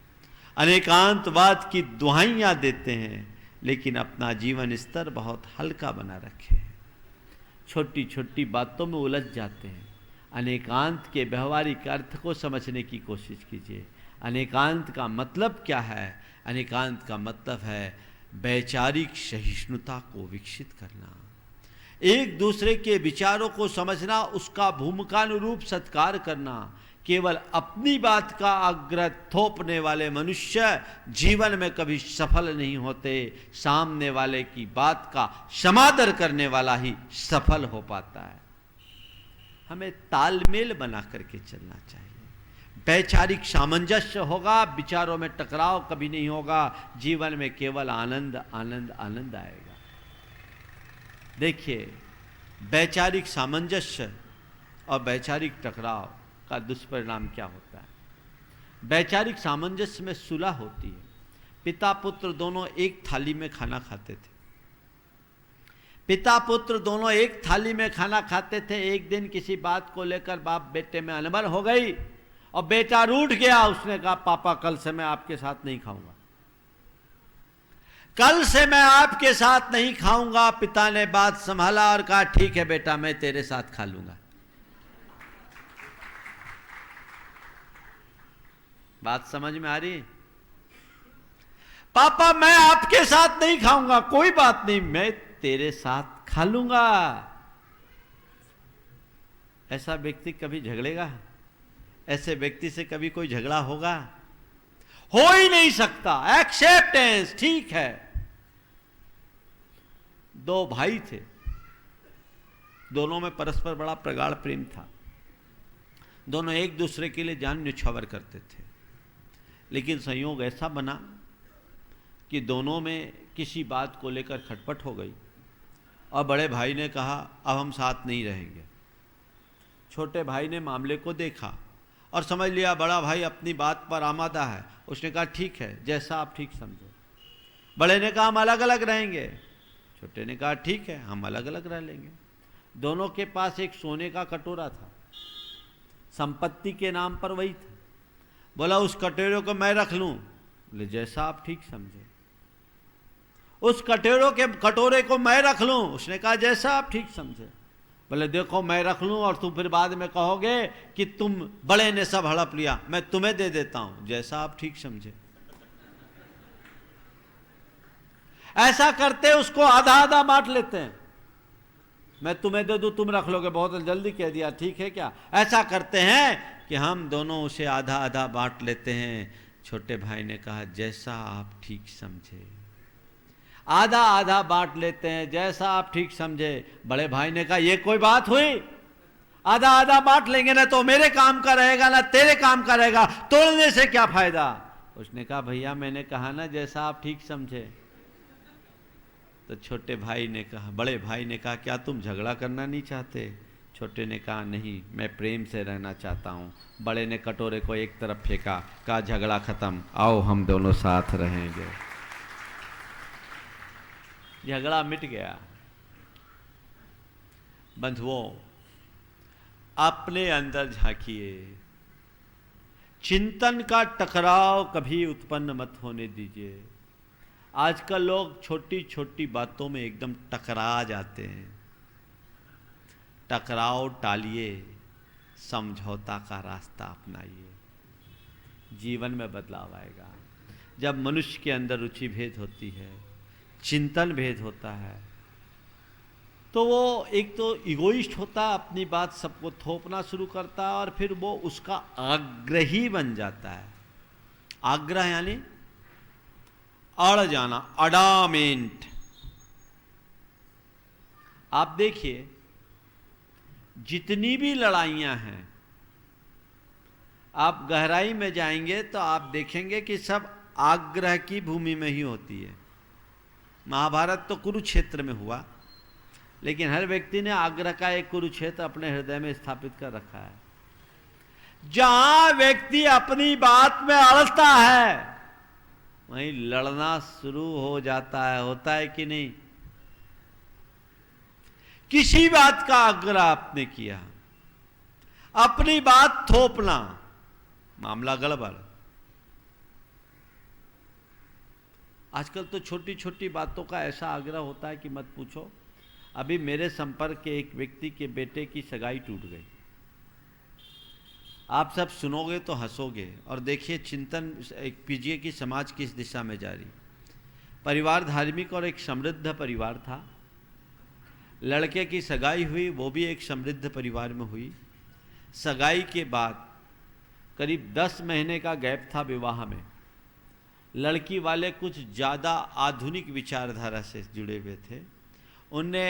अनेकांतवाद की दुहाइयां देते हैं, लेकिन अपना जीवन स्तर बहुत हल्का बना रखे हैं। छोटी छोटी बातों में उलझ जाते हैं। अनेकांत के व्यवहारिक अर्थ को समझने की कोशिश कीजिए। अनेकांत का मतलब क्या है? अनेकांत का मतलब है वैचारिक सहिष्णुता को विकसित करना, एक दूसरे के विचारों को समझना, उसका भूमिकानुरूप सत्कार करना। केवल अपनी बात का आग्रह थोपने वाले मनुष्य जीवन में कभी सफल नहीं होते। सामने वाले की बात का समादर करने वाला ही सफल हो पाता है। हमें तालमेल बना करके चलना चाहिए। वैचारिक सामंजस्य होगा, विचारों में टकराव कभी नहीं होगा, जीवन में केवल आनंद आनंद आनंद आएगा। देखिए, वैचारिक सामंजस्य और वैचारिक टकराव का दुष्परिणाम क्या होता है। वैचारिक सामंजस्य में सुलह होती है। पिता पुत्र दोनों एक थाली में खाना खाते थे। पिता पुत्र दोनों एक थाली में खाना खाते थे। एक दिन किसी बात को लेकर बाप बेटे में अनबन हो गई और बेटा रूठ गया। उसने कहा, पापा कल से मैं आपके साथ नहीं खाऊंगा, कल से मैं आपके साथ नहीं खाऊंगा। पिता ने बात संभाला और कहा, ठीक है बेटा, मैं तेरे साथ खा लूंगा। बात समझ में आ रही? पापा मैं आपके साथ नहीं खाऊंगा, कोई बात नहीं, मैं तेरे साथ खा लूंगा। ऐसा व्यक्ति कभी झगड़ेगा? ऐसे व्यक्ति से कभी कोई झगड़ा होगा? हो ही नहीं सकता। एक्सेप्टेंस, ठीक है। दो भाई थे, दोनों में परस्पर बड़ा प्रगाढ़ प्रेम था। दोनों एक दूसरे के लिए जान न्यौछावर करते थे। लेकिन संयोग ऐसा बना कि दोनों में किसी बात को लेकर खटपट हो गई और बड़े भाई ने कहा, अब हम साथ नहीं रहेंगे। छोटे भाई ने मामले को देखा और समझ लिया बड़ा भाई अपनी बात पर आमादा है। उसने कहा, ठीक है, जैसा आप ठीक समझो। बड़े ने कहा, हम अलग अलग रहेंगे। छोटे ने कहा, ठीक है, हम अलग अलग रह लेंगे। दोनों के पास एक सोने का कटोरा था, संपत्ति के नाम पर वही था। बोला, उस कटोरे को मैं रख लूं? बोले, जैसा आप ठीक समझे। उस कटोरे को मैं रख लूं? उसने कहा, जैसा आप ठीक समझे। बोले, देखो मैं रख लूं और तुम फिर बाद में कहोगे कि तुम बड़े ने सब हड़प लिया, मैं तुम्हें दे देता हूं, जैसा आप ठीक समझे। ऐसा करते उसको आधा आधा बांट लेते हैं। मैं तुम्हें दे दूं, तुम रख लोगे, बहुत जल्दी कह दिया, ठीक है क्या? ऐसा करते हैं कि हम दोनों उसे आधा आधा बांट लेते हैं। छोटे भाई ने कहा, जैसा आप ठीक समझे। आधा आधा बांट लेते हैं, जैसा आप ठीक समझे। बड़े भाई ने कहा, ये कोई बात हुई? आधा आधा बांट लेंगे ना तो मेरे काम का रहेगा ना तेरे काम का रहेगा, तोड़ने से क्या फायदा? उसने कहा, भैया मैंने कहा ना जैसा आप ठीक समझे। तो छोटे भाई ने कहा, बड़े भाई ने कहा, क्या तुम झगड़ा करना नहीं चाहते? छोटे ने कहा, नहीं, मैं प्रेम से रहना चाहता हूँ। बड़े ने कटोरे को एक तरफ फेंका, कहा, झगड़ा खत्म, आओ हम दोनों साथ रहेंगे। झगड़ा मिट गया। बंधुओं, अपने अंदर झांकिए। चिंतन का टकराव कभी उत्पन्न मत होने दीजिए। आजकल लोग छोटी छोटी बातों में एकदम टकरा जाते हैं। टकराव टालिए, समझौता का रास्ता अपनाइए, जीवन में बदलाव आएगा। जब मनुष्य के अंदर रुचि भेद होती है, चिंतन भेद होता है, तो वो एक तो इगोइस्ट होता, अपनी बात सबको थोपना शुरू करता है और फिर वो उसका आग्रही बन जाता है। आग्रह यानी अड़ जाना, अडामेंट। आप देखिए, जितनी भी लड़ाइयां हैं, आप गहराई में जाएंगे तो आप देखेंगे कि सब आग्रह की भूमि में ही होती है। महाभारत तो कुरुक्षेत्र में हुआ, लेकिन हर व्यक्ति ने आग्रह का एक कुरुक्षेत्र अपने हृदय में स्थापित कर रखा है। जहां व्यक्ति अपनी बात में अड़ता है वहीं लड़ना शुरू हो जाता है। होता है कि नहीं? किसी बात का आग्रह आपने किया, अपनी बात थोपना, मामला गड़बड़। आजकल तो छोटी छोटी बातों का ऐसा आग्रह होता है कि मत पूछो। अभी मेरे संपर्क के एक व्यक्ति के बेटे की सगाई टूट गई। आप सब सुनोगे तो हंसोगे। और देखिए चिंतन कीजिए कि समाज किस दिशा में जा रही। परिवार धार्मिक और एक समृद्ध परिवार था। लड़के की सगाई हुई, वो भी एक समृद्ध परिवार में हुई। सगाई के बाद करीब 10 महीने का गैप था विवाह में। लड़की वाले कुछ ज़्यादा आधुनिक विचारधारा से जुड़े हुए थे। उनने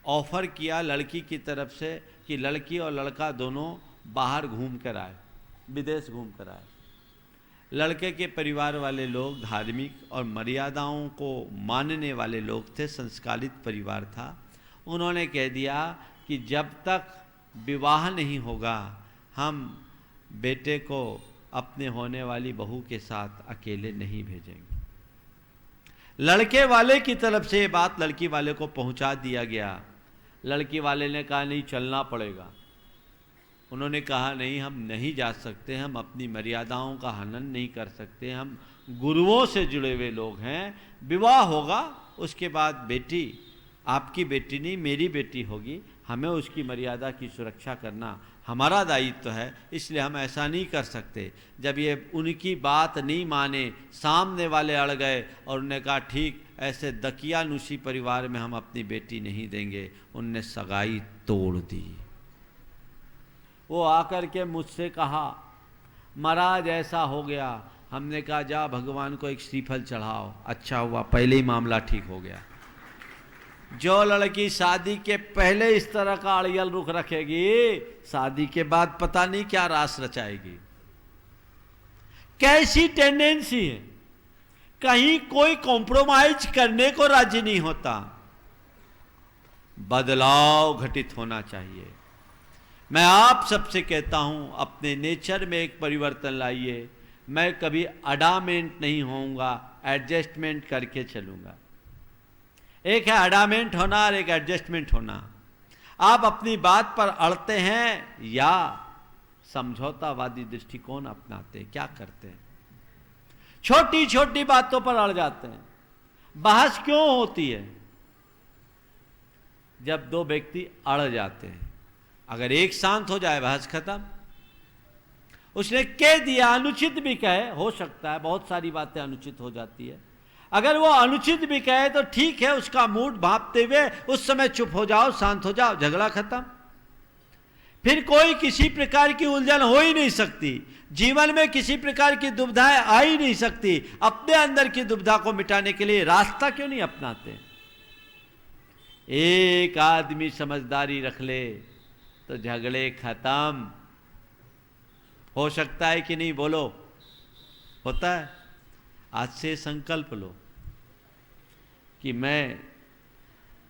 ऑफ़र किया लड़की की तरफ से कि लड़की और लड़का दोनों बाहर घूम कर आए, विदेश घूम कर आए। लड़के के परिवार वाले लोग धार्मिक और मर्यादाओं को मानने वाले लोग थे, संस्कारित परिवार था। उन्होंने कह दिया कि जब तक विवाह नहीं होगा हम बेटे को अपने होने वाली बहू के साथ अकेले नहीं भेजेंगे। लड़के वाले की तरफ से ये बात लड़की वाले को पहुंचा दिया गया। लड़की वाले ने कहा नहीं, चलना पड़ेगा। उन्होंने कहा नहीं, हम नहीं जा सकते, हम अपनी मर्यादाओं का हनन नहीं कर सकते, हम गुरुओं से जुड़े हुए लोग हैं। विवाह होगा, उसके बाद बेटी आपकी बेटी नहीं मेरी बेटी होगी, हमें उसकी मर्यादा की सुरक्षा करना हमारा दायित्व है, इसलिए हम ऐसा नहीं कर सकते। जब ये उनकी बात नहीं माने, सामने वाले अड़ गए और उन्होंने कहा ठीक, ऐसे दकियानुसी परिवार में हम अपनी बेटी नहीं देंगे। उनने सगाई तोड़ दी। वो आकर के मुझसे कहा महाराज ऐसा हो गया। हमने कहा जा भगवान को एक श्रीफल चढ़ाओ। अच्छा हुआ, पहले ही मामला ठीक हो गया। जो लड़की शादी के पहले इस तरह का अड़ियल रुख रखेगी, शादी के बाद पता नहीं क्या रास रचाएगी। कैसी टेंडेंसी है, कहीं कोई कॉम्प्रोमाइज करने को राजी नहीं होता। बदलाव घटित होना चाहिए। मैं आप सबसे कहता हूं अपने नेचर में एक परिवर्तन लाइए। मैं कभी अडामेंट नहीं होऊंगा, एडजस्टमेंट करके चलूंगा। एक है अडामेंट होना और एक एडजस्टमेंट होना। आप अपनी बात पर अड़ते हैं या समझौतावादी दृष्टिकोण अपनाते हैं, क्या करते हैं? छोटी छोटी बातों पर अड़ जाते हैं। बहस क्यों होती है? जब दो व्यक्ति अड़ जाते हैं। अगर एक शांत हो जाए, बहस खत्म। उसने कह दिया, अनुचित भी कहे, हो सकता है बहुत सारी बातें अनुचित हो जाती है। अगर वो अनुचित भी कहे तो ठीक है, उसका मूड भांपते हुए उस समय चुप हो जाओ, शांत हो जाओ, झगड़ा खत्म। फिर कोई किसी प्रकार की उलझन हो ही नहीं सकती। जीवन में किसी प्रकार की दुविधाएं आ ही नहीं सकती। अपने अंदर की दुविधा को मिटाने के लिए रास्ता क्यों नहीं अपनाते? एक आदमी समझदारी रख ले तो झगड़े खत्म। हो सकता है कि नहीं? बोलो, होता है? आज से संकल्प लो कि मैं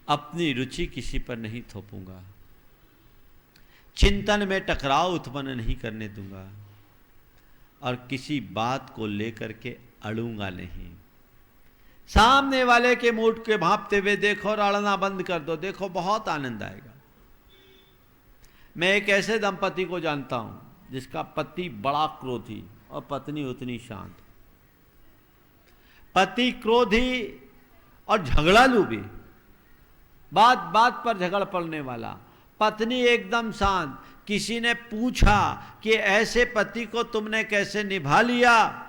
अपनी रुचि किसी पर नहीं थोपूंगा, चिंतन में टकराव उत्पन्न नहीं करने दूंगा और किसी बात को लेकर के अड़ूंगा नहीं। सामने वाले के मूड के भांपते हुए देखो और अड़ना बंद कर दो, देखो बहुत आनंद आएगा। मैं एक ऐसे दंपति को जानता हूं जिसका पति बड़ा क्रोधी और पत्नी उतनी शांत। पति क्रोधी और झगड़ालू भी, बात बात पर झगड़ पड़ने वाला। पत्नी एकदम शांत। किसी ने पूछा कि ऐसे पति को तुमने कैसे निभा लिया?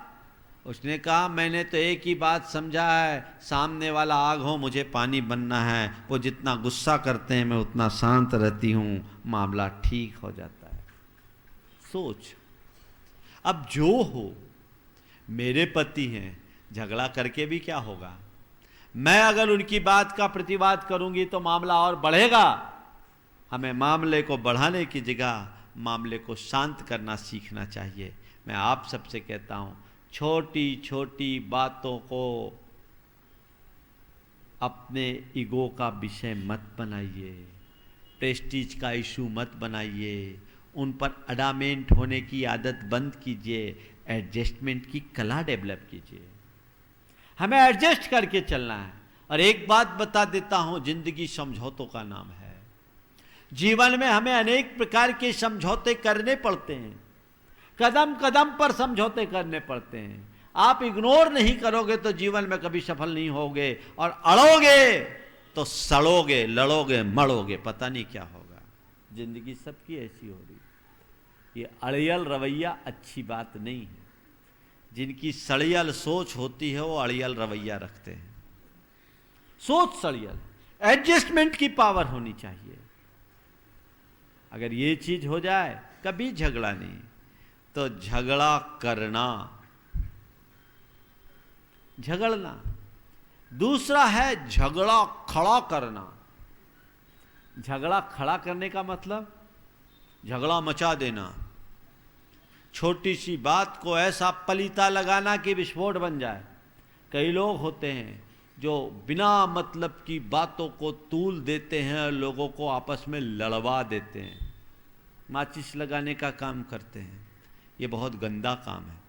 उसने कहा मैंने तो एक ही बात समझा है, सामने वाला आग हो, मुझे पानी बनना है। वो जितना गुस्सा करते हैं मैं उतना शांत रहती हूं, मामला ठीक हो जाता है। सोच, अब जो हो, मेरे पति हैं, झगड़ा करके भी क्या होगा? मैं अगर उनकी बात का प्रतिवाद करूंगी तो मामला और बढ़ेगा। हमें मामले को बढ़ाने की जगह मामले को शांत करना सीखना चाहिए। मैं आप सबसे कहता हूं, छोटी छोटी बातों को अपने ईगो का विषय मत बनाइए, प्रेस्टीज का इशू मत बनाइए। उन पर अडामेंट होने की आदत बंद कीजिए, एडजस्टमेंट की कला डेवलप कीजिए। हमें एडजस्ट करके चलना है। और एक बात बता देता हूं, जिंदगी समझौतों का नाम है। जीवन में हमें अनेक प्रकार के समझौते करने पड़ते हैं, कदम कदम पर समझौते करने पड़ते हैं। आप इग्नोर नहीं करोगे तो जीवन में कभी सफल नहीं होगे, और अड़ोगे तो सड़ोगे, लड़ोगे, मड़ोगे, पता नहीं क्या होगा। जिंदगी सबकी ऐसी हो रही। ये अड़ियल रवैया अच्छी बात नहीं है। जिनकी सड़ियल सोच होती है वो अड़ियल रवैया रखते हैं। सोच सड़ियल, एडजस्टमेंट की पावर होनी चाहिए। अगर ये चीज हो जाए कभी झगड़ा नहीं। तो झगड़ा करना, झगड़ना। दूसरा है झगड़ा खड़ा करना। झगड़ा खड़ा करने का मतलब झगड़ा मचा देना, छोटी सी बात को ऐसा पलीता लगाना कि विस्फोट बन जाए। कई लोग होते हैं जो बिना मतलब की बातों को तूल देते हैं और लोगों को आपस में लड़वा देते हैं, माचिस लगाने का काम करते हैं। ये बहुत गंदा काम है।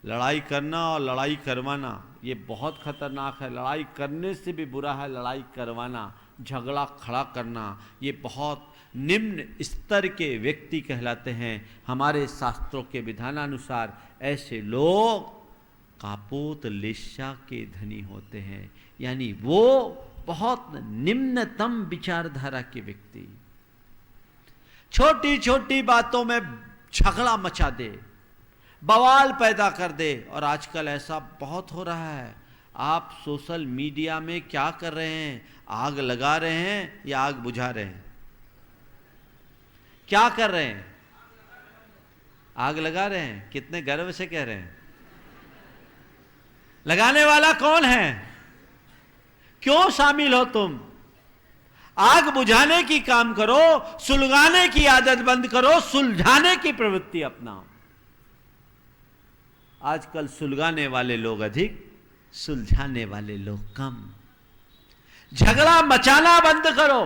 लड़ाई करना और लड़ाई करवाना ये बहुत खतरनाक है। लड़ाई करने से भी बुरा है लड़ाई करवाना। झगड़ा खड़ा करना ये बहुत निम्न स्तर के व्यक्ति कहलाते हैं। हमारे शास्त्रों के विधानानुसार ऐसे लोग कापोत लिस्सा के धनी होते हैं, यानी वो बहुत निम्नतम विचारधारा के व्यक्ति। छोटी छोटी बातों में झगड़ा मचा दे, बवाल पैदा कर दे। और आजकल ऐसा बहुत हो रहा है। आप सोशल मीडिया में क्या कर रहे हैं? आग लगा रहे हैं या आग बुझा रहे हैं? क्या कर रहे हैं? आग लगा रहे हैं। कितने गर्व से कह रहे हैं? लगाने वाला कौन है? क्यों शामिल हो तुम? आग बुझाने की काम करो, सुलगाने की आदत बंद करो, सुलझाने की प्रवृत्ति अपनाओ। आजकल सुलगाने वाले लोग अधिक, सुलझाने वाले लोग कम। झगड़ा मचाना बंद करो।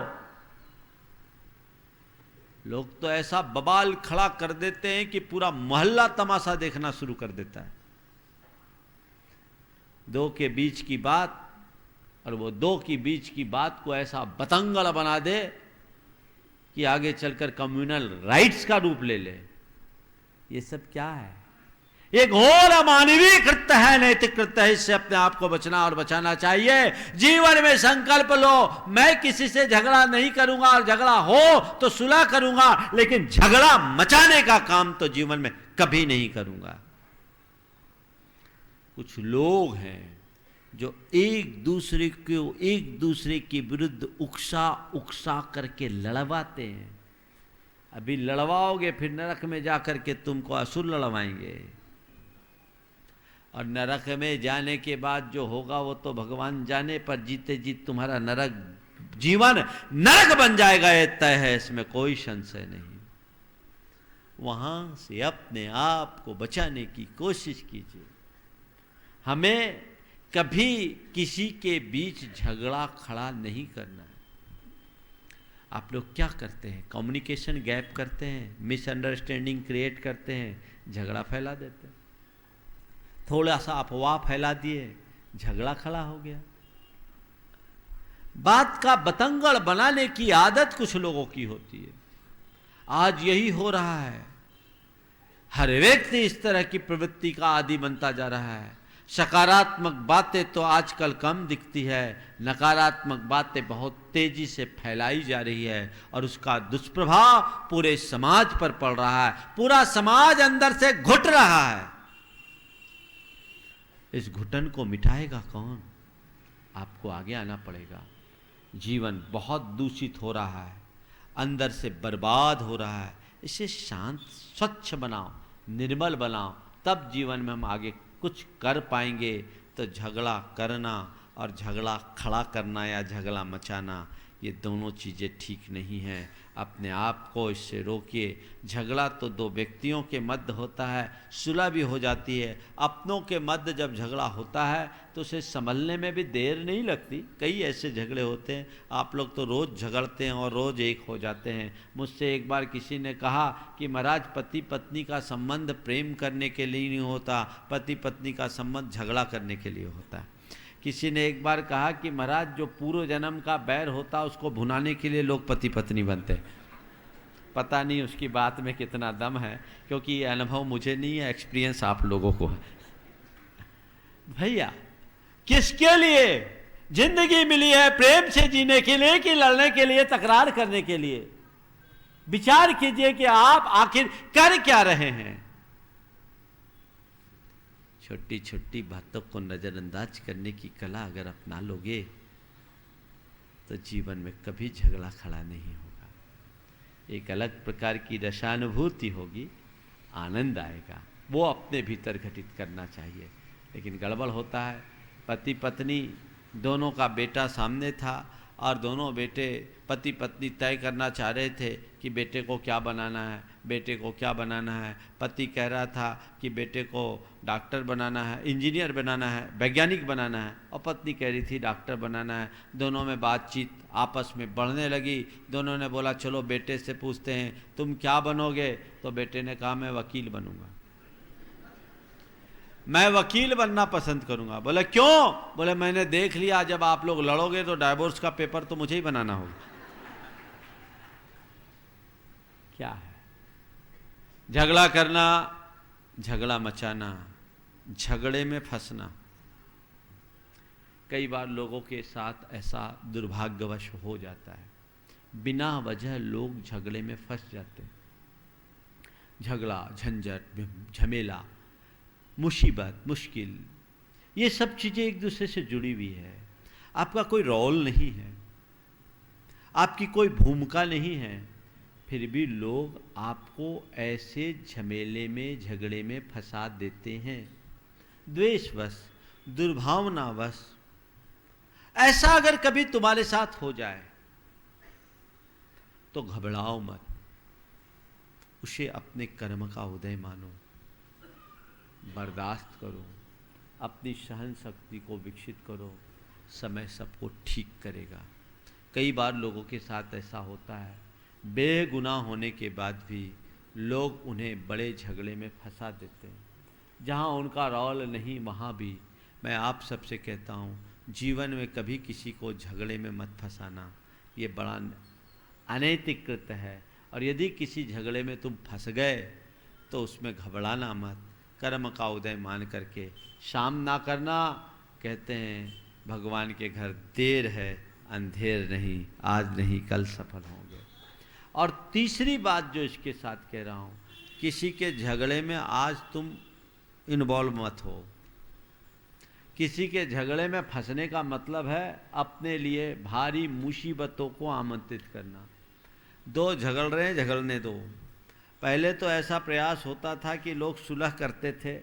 लोग तो ऐसा बवाल खड़ा कर देते हैं कि पूरा मोहल्ला तमाशा देखना शुरू कर देता है। दो के बीच की बात, और वो दो की बीच की बात को ऐसा बतंगड़ बना दे कि आगे चलकर कम्युनल राइट्स का रूप ले ले। ये सब क्या है? ये घोर अमानवीय कृत्य है, नैतिक कृत्य है। इससे अपने आप को बचना और बचाना चाहिए। जीवन में संकल्प लो, मैं किसी से झगड़ा नहीं करूंगा, और झगड़ा हो तो सुलह करूंगा, लेकिन झगड़ा मचाने का काम तो जीवन में कभी नहीं करूंगा। कुछ लोग हैं जो एक दूसरे के विरुद्ध उकसा करके लड़वाते हैं। अभी लड़वाओगे फिर नरक में जाकर के तुमको असुर लड़वाएंगे, और नरक में जाने के बाद जो होगा वो तो भगवान जाने, पर जीते जीत तुम्हारा जीवन नरक बन जाएगा, ये तय है, इसमें कोई संशय नहीं। वहां से अपने आप को बचाने की कोशिश कीजिए। हमें कभी किसी के बीच झगड़ा खड़ा नहीं करना है। आप लोग क्या करते हैं? कम्युनिकेशन गैप करते हैं, मिसअंडरस्टैंडिंग क्रिएट करते हैं, झगड़ा फैला देते हैं। थोड़ा सा अफवाह फैला दिए, झगड़ा खड़ा हो गया। बात का बतंगड़ बनाने की आदत कुछ लोगों की होती है। आज यही हो रहा है। हर व्यक्ति इस तरह की प्रवृत्ति का आदी बनता जा रहा है। सकारात्मक बातें तो आजकल कम दिखती है, नकारात्मक बातें बहुत तेजी से फैलाई जा रही है, और उसका दुष्प्रभाव पूरे समाज पर पड़ रहा है। पूरा समाज अंदर से घुट रहा है। इस घुटन को मिटाएगा कौन? आपको आगे आना पड़ेगा। जीवन बहुत दूषित हो रहा है, अंदर से बर्बाद हो रहा है। इसे शांत, स्वच्छ बनाओ, निर्मल बनाओ, तब जीवन में हम आगे कुछ कर पाएंगे। तो झगड़ा करना और झगड़ा खड़ा करना या झगड़ा मचाना, ये दोनों चीज़ें ठीक नहीं हैं। अपने आप को इससे रोकिए। झगड़ा तो दो व्यक्तियों के मध्य होता है, सुलह भी हो जाती है। अपनों के मध्य जब झगड़ा होता है तो उसे संभलने में भी देर नहीं लगती। कई ऐसे झगड़े होते हैं, आप लोग तो रोज़ झगड़ते हैं और रोज़ एक हो जाते हैं। मुझसे एक बार किसी ने कहा कि महाराज, पति पत्नी का संबंध प्रेम करने के लिए नहीं होता, पति पत्नी का संबंध झगड़ा करने के लिए होता है। किसी ने एक बार कहा कि महाराज, जो पूर्व जन्म का बैर होता है उसको भुनाने के लिए लोग पति पत्नी बनते हैं। पता नहीं उसकी बात में कितना दम है, क्योंकि ये अनुभव मुझे नहीं है, एक्सपीरियंस आप लोगों को है। भैया, किसके लिए जिंदगी मिली है? प्रेम से जीने के लिए कि लड़ने के लिए, तकरार करने के लिए? विचार कीजिए कि आप आखिर कर क्या रहे हैं। छोटी छोटी बातों को नजरअंदाज करने की कला अगर अपना लोगे तो जीवन में कभी झगड़ा खड़ा नहीं होगा। एक अलग प्रकार की रसानुभूति होगी, आनंद आएगा, वो अपने भीतर घटित करना चाहिए। लेकिन गड़बड़ होता है, पति पत्नी दोनों का बेटा सामने था और दोनों बेटे पति पत्नी तय करना चाह रहे थे कि बेटे को क्या बनाना है, बेटे को क्या बनाना है। पति कह रहा था कि बेटे को डॉक्टर बनाना है, इंजीनियर बनाना है, वैज्ञानिक बनाना है, और पत्नी कह रही थी डॉक्टर बनाना है। दोनों में बातचीत आपस में बढ़ने लगी। दोनों ने बोला चलो बेटे से पूछते हैं तुम क्या बनोगे, तो बेटे ने कहा मैं वकील बनूंगा, मैं वकील बनना पसंद करूंगा। बोले क्यों? बोले मैंने देख लिया जब आप लोग लड़ोगे तो डाइवोर्स का पेपर तो मुझे ही बनाना होगा। क्या है झगड़ा करना, झगड़ा मचाना, झगड़े में फंसना। कई बार लोगों के साथ ऐसा दुर्भाग्यवश हो जाता है, बिना वजह लोग झगड़े में फंस जाते हैं। झगड़ा, झंझट, झमेला, मुसीबत, मुश्किल, ये सब चीज़ें एक दूसरे से जुड़ी हुई है। आपका कोई रोल नहीं है, आपकी कोई भूमिका नहीं है, फिर भी लोग आपको ऐसे झमेले में, झगड़े में फंसा देते हैं। द्वेषवश, दुर्भावनावश। ऐसा अगर कभी तुम्हारे साथ हो जाए तो घबराओ मत, उसे अपने कर्म का उदय मानो, बर्दाश्त करो, अपनी सहन शक्ति को विकसित करो, समय सबको ठीक करेगा। कई बार लोगों के साथ ऐसा होता है, बेगुनाह होने के बाद भी लोग उन्हें बड़े झगड़े में फंसा देते हैं। जहाँ उनका रोल नहीं वहाँ भी मैं आप सबसे कहता हूँ, जीवन में कभी किसी को झगड़े में मत फंसाना, ये बड़ा अनैतिक कृत्य है। और यदि किसी झगड़े में तुम फंस गए तो उसमें घबराना मत, कर्म का उदय मान करके शाम ना करना। कहते हैं भगवान के घर देर है अंधेर नहीं, आज नहीं कल सफल होंगे। और तीसरी बात जो इसके साथ कह रहा हूँ, किसी के झगड़े में आज तुम इन्वॉल्व मत हो। किसी के झगड़े में फंसने का मतलब है अपने लिए भारी मुसीबतों को आमंत्रित करना। दो झगड़ रहे हैं, झगड़ने दो। पहले तो ऐसा प्रयास होता था कि लोग सुलह करते थे,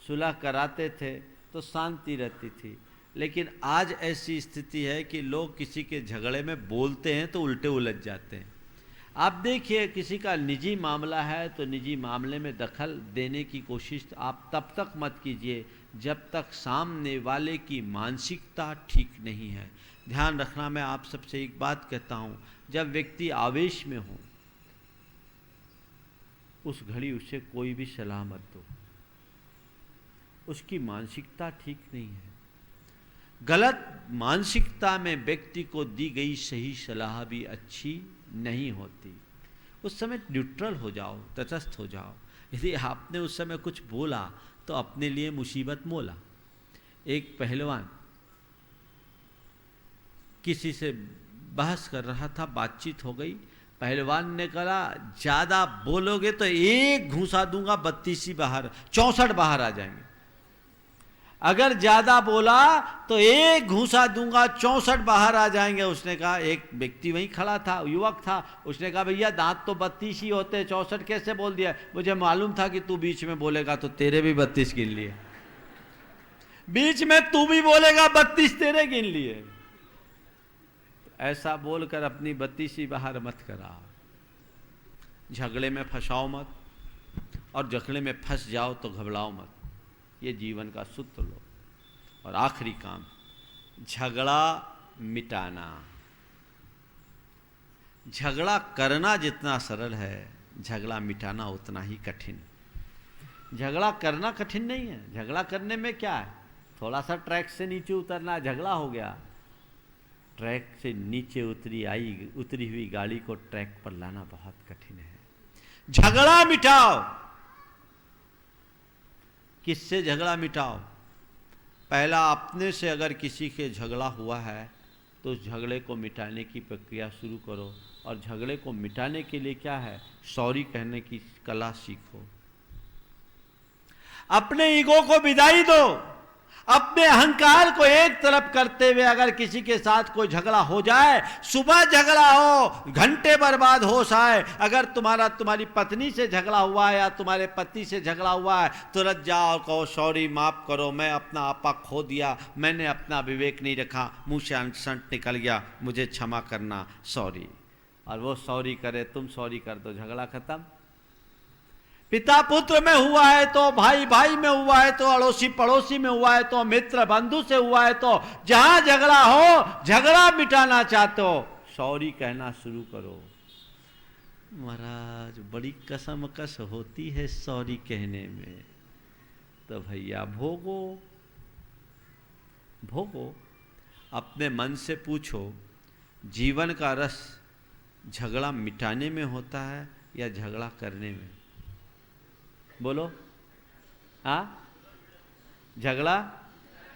सुलह कराते थे तो शांति रहती थी। लेकिन आज ऐसी स्थिति है कि लोग किसी के झगड़े में बोलते हैं तो उल्टे उलझ जाते हैं। आप देखिए, किसी का निजी मामला है तो निजी मामले में दखल देने की कोशिश आप तब तक मत कीजिए जब तक सामने वाले की मानसिकता ठीक नहीं है। ध्यान रखना, मैं आप सबसे एक बात कहता हूँ, जब व्यक्ति आवेश में हो उस घड़ी उसे कोई भी सलाह मत दो, उसकी मानसिकता ठीक नहीं है। गलत मानसिकता में व्यक्ति को दी गई सही सलाह भी अच्छी नहीं होती। उस समय न्यूट्रल हो जाओ, तटस्थ हो जाओ। यदि आपने उस समय कुछ बोला तो अपने लिए मुसीबत मोला। एक पहलवान किसी से बहस कर रहा था, बातचीत हो गई। पहलवान ने कहा ज़्यादा बोलोगे तो एक घूंसा दूंगा, 32 बाहर 64 बाहर आ जाएंगे। अगर ज़्यादा बोला तो एक घूंसा दूंगा, 64 बाहर आ जाएंगे। उसने कहा, एक व्यक्ति वहीं खड़ा था, युवक था, उसने कहा भैया दांत तो 32 ही होते, 64 कैसे बोल दिया? मुझे मालूम था कि तू बीच में बोलेगा तो तेरे भी 32 गिन लिए, बीच में तू भी बोलेगा 32 तेरे गिन लिए। ऐसा बोलकर अपनी 32 बाहर मत करा। झगड़े में फंसाओ मत, और झगड़े में फंस जाओ तो घबराओ मत। ये जीवन का सूत्र लो। और आखिरी काम, झगड़ा मिटाना। झगड़ा करना जितना सरल है, झगड़ा मिटाना उतना ही कठिन। झगड़ा करना कठिन नहीं है। झगड़ा करने में क्या है, थोड़ा सा ट्रैक से नीचे उतरना, झगड़ा हो गया। ट्रैक से नीचे उतरी हुई गाड़ी को ट्रैक पर लाना बहुत कठिन है। झगड़ा मिटाओ। किससे झगड़ा मिटाओ? पहला, अपने से अगर किसी के झगड़ा हुआ है तो उस झगड़े को मिटाने की प्रक्रिया शुरू करो। और झगड़े को मिटाने के लिए क्या है, सॉरी कहने की कला सीखो। अपने ईगो को विदाई दो, अपने अहंकार को एक तरफ करते हुए अगर किसी के साथ कोई झगड़ा हो जाए, सुबह झगड़ा हो, घंटे बर्बाद होश आए, अगर तुम्हारी पत्नी से झगड़ा हुआ है या तुम्हारे पति से झगड़ा हुआ है, तुरंत जाओ और कहो सॉरी, माफ करो, मैं अपना आपा खो दिया, मैंने अपना विवेक नहीं रखा, मुंह से अनसंट निकल गया, मुझे क्षमा करना, सॉरी। और वो सॉरी करे, तुम सॉरी कर दो, झगड़ा खत्म। पिता पुत्र में हुआ है तो, भाई भाई में हुआ है तो, अड़ोसी पड़ोसी में हुआ है तो, मित्र बंधु से हुआ है तो, जहां झगड़ा हो, झगड़ा मिटाना चाहते हो, सॉरी कहना शुरू करो। महाराज बड़ी कसमकस होती है सॉरी कहने में, तो भैया भोगो भोगो। अपने मन से पूछो, जीवन का रस झगड़ा मिटाने में होता है या झगड़ा करने में? बोलो। हाँ, झगड़ा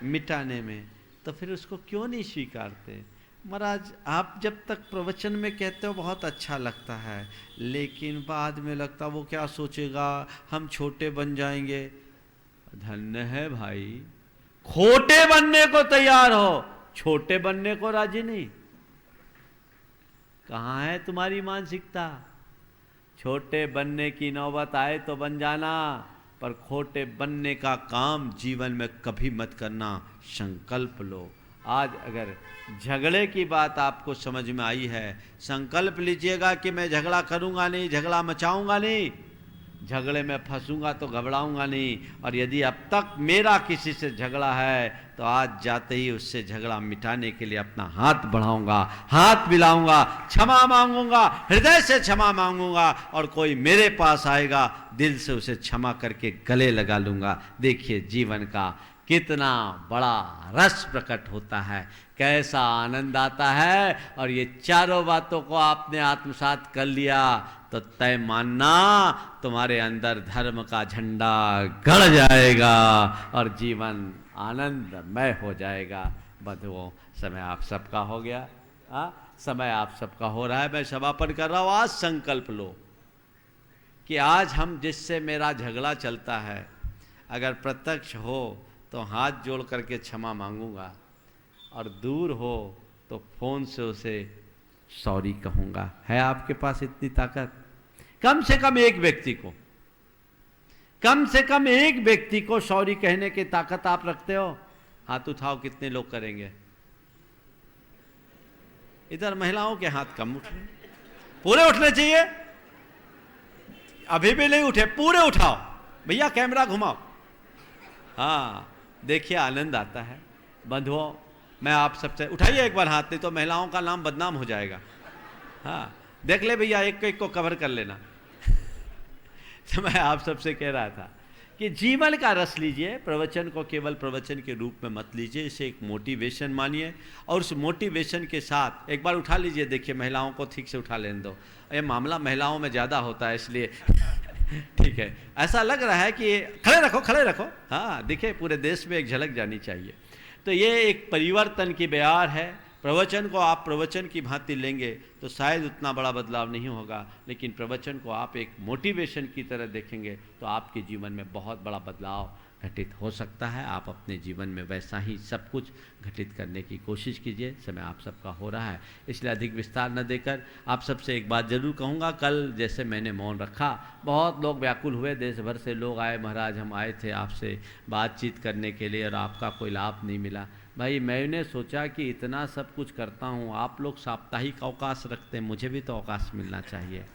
मिटाने में। तो फिर उसको क्यों नहीं स्वीकारते? महाराज आप जब तक प्रवचन में कहते हो बहुत अच्छा लगता है, लेकिन बाद में लगता वो क्या सोचेगा, हम छोटे बन जाएंगे। धन्य है भाई, खोटे बनने को तैयार हो, छोटे बनने को राजी नहीं। कहाँ है तुम्हारी मानसिकता? छोटे बनने की नौबत आए तो बन जाना, पर खोटे बनने का काम जीवन में कभी मत करना, संकल्प लो। आज अगर झगड़े की बात आपको समझ में आई है, संकल्प लीजिएगा कि मैं झगड़ा करूंगा नहीं, झगड़ा मचाऊंगा नहीं, झगड़े में फंसूंगा तो घबराऊंगा नहीं। और यदि अब तक मेरा किसी से झगड़ा है तो आज जाते ही उससे झगड़ा मिटाने के लिए अपना हाथ बढ़ाऊंगा, हाथ मिलाऊंगा, क्षमा मांगूंगा, हृदय से क्षमा मांगूंगा, और कोई मेरे पास आएगा दिल से उसे क्षमा करके गले लगा लूंगा। देखिए जीवन का कितना बड़ा रस प्रकट होता है, कैसा आनंद आता है। और ये चारों बातों को आपने आत्मसात कर लिया तो तय मानना तुम्हारे अंदर धर्म का झंडा गड़ जाएगा और जीवन आनंदमय हो जाएगा। बंधुओं, समय आप सबका हो गया, समय आप सबका हो रहा है। मैं समापन कर रहा हूँ। आज संकल्प लो कि आज हम जिससे मेरा झगड़ा चलता है, अगर प्रत्यक्ष हो तो हाथ जोड़ करके क्षमा मांगूंगा, और दूर हो तो फोन से उसे सॉरी कहूंगा। है आपके पास इतनी ताकत? कम से कम एक व्यक्ति को, कम से कम एक व्यक्ति को सॉरी कहने की ताकत आप रखते हो? हाथ उठाओ, कितने लोग करेंगे? इधर महिलाओं के हाथ कम उठ रहे, पूरे उठने चाहिए। अभी भी नहीं उठे, पूरे उठाओ भैया, कैमरा घुमाओ। हाँ, देखिए आनंद आता है। बंधुओं, मैं आप सबसे, उठाइए एक बार हाथ, नहीं तो महिलाओं का नाम बदनाम हो जाएगा। हाँ, देख ले भैया, एक एक को कवर कर लेना। तो मैं आप सबसे कह रहा था कि जीवन का रस लीजिए, प्रवचन को केवल प्रवचन के रूप में मत लीजिए, इसे एक मोटिवेशन मानिए, और उस मोटिवेशन के साथ एक बार उठा लीजिए। देखिए महिलाओं को ठीक से उठा लेने दो, ये मामला महिलाओं में ज़्यादा होता है इसलिए ठीक है, ऐसा लग रहा है कि खड़े रखो, खड़े रखो। हाँ, देखिए पूरे देश में एक झलक जानी चाहिए। तो ये एक परिवर्तन की बयार है। प्रवचन को आप प्रवचन की भांति लेंगे तो शायद उतना बड़ा बदलाव नहीं होगा, लेकिन प्रवचन को आप एक मोटिवेशन की तरह देखेंगे तो आपके जीवन में बहुत बड़ा बदलाव घटित हो सकता है। आप अपने जीवन में वैसा ही सब कुछ घटित करने की कोशिश कीजिए। समय आप सबका हो रहा है, इसलिए अधिक विस्तार न देकर आप सबसे एक बात जरूर कहूँगा। कल जैसे मैंने मौन रखा, बहुत लोग व्याकुल हुए, देश भर से लोग आए, महाराज हम आए थे आपसे बातचीत करने के लिए और आपका कोई लाभ नहीं मिला। भाई मैंने सोचा कि इतना सब कुछ करता हूँ, आप लोग साप्ताहिक अवकाश रखते हैं, मुझे भी तो अवकाश मिलना चाहिए,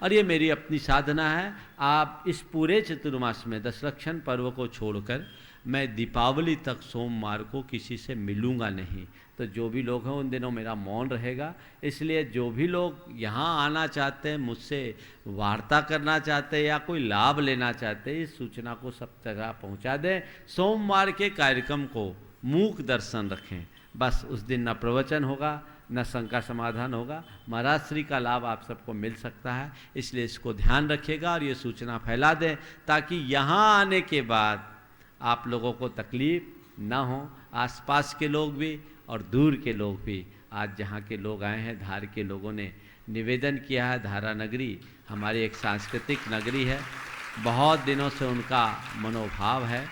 और ये मेरी अपनी साधना है। आप इस पूरे चतुर्मास में दशलक्षण पर्व को छोड़कर मैं दीपावली तक सोमवार को किसी से मिलूँगा नहीं। तो जो भी लोग हैं उन दिनों मेरा मौन रहेगा। इसलिए जो भी लोग यहाँ आना चाहते हैं, मुझसे वार्ता करना चाहते हैं या कोई लाभ लेना चाहते हैं, इस सूचना को सब जगह पहुँचा दें। सोमवार के कार्यक्रम को मूक दर्शन रखें, बस उस दिन न प्रवचन होगा न शंका समाधान होगा। महाराज श्री का लाभ आप सबको मिल सकता है, इसलिए इसको ध्यान रखिएगा और ये सूचना फैला दें ताकि यहाँ आने के बाद आप लोगों को तकलीफ ना हो, आसपास के लोग भी और दूर के लोग भी। आज जहाँ के लोग आए हैं, धार के लोगों ने निवेदन किया है। धारा नगरी हमारी एक सांस्कृतिक नगरी है, बहुत दिनों से उनका मनोभाव है,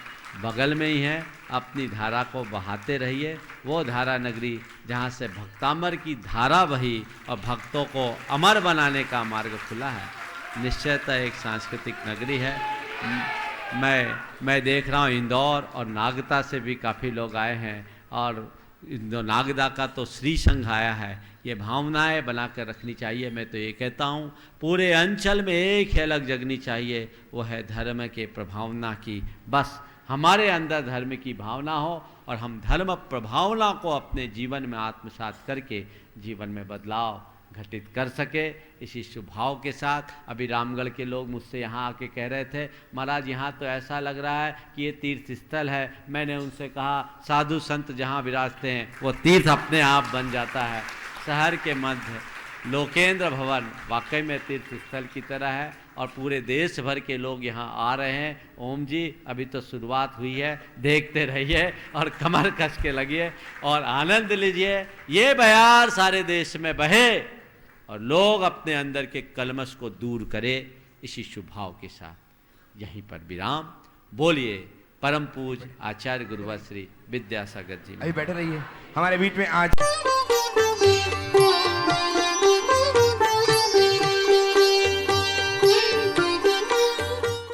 बगल में ही है, अपनी धारा को बहाते रहिए। वो धारा नगरी जहाँ से भक्तामर की धारा बही और भक्तों को अमर बनाने का मार्ग खुला है, निश्चयतः एक सांस्कृतिक नगरी है। मैं देख रहा हूँ इंदौर और नागदा से भी काफ़ी लोग आए हैं, और नागदा का तो श्री संघ आया है। ये भावनाएं बनाकर रखनी चाहिए। मैं तो ये कहता हूँ पूरे अंचल में एक ही अलग जगनी चाहिए, वो है धर्म के प्रभावना की। बस हमारे अंदर धर्म की भावना हो और हम धर्म प्रभावना को अपने जीवन में आत्मसात करके जीवन में बदलाव घटित कर सके। इसी शुभ भाव के साथ अभी रामगढ़ के लोग मुझसे यहाँ आके कह रहे थे, महाराज यहाँ तो ऐसा लग रहा है कि ये तीर्थ स्थल है। मैंने उनसे कहा साधु संत जहाँ विराजते हैं वो तीर्थ अपने आप बन जाता है। शहर के मध्य लोकेंद्र भवन वाकई में तीर्थ स्थल की तरह है, और पूरे देश भर के लोग यहाँ आ रहे हैं। ओम जी अभी तो शुरुआत हुई है, देखते रहिए और कमर कस के लगिए और आनंद लीजिए। ये बयार सारे देश में बहे और लोग अपने अंदर के कलमश को दूर करें। इसी शुभ भाव के साथ यहीं पर विराम। बोलिए परम पूज आचार्य गुरुवर श्री विद्यासागर जी। अभी बैठे रहिए हमारे बीच में आज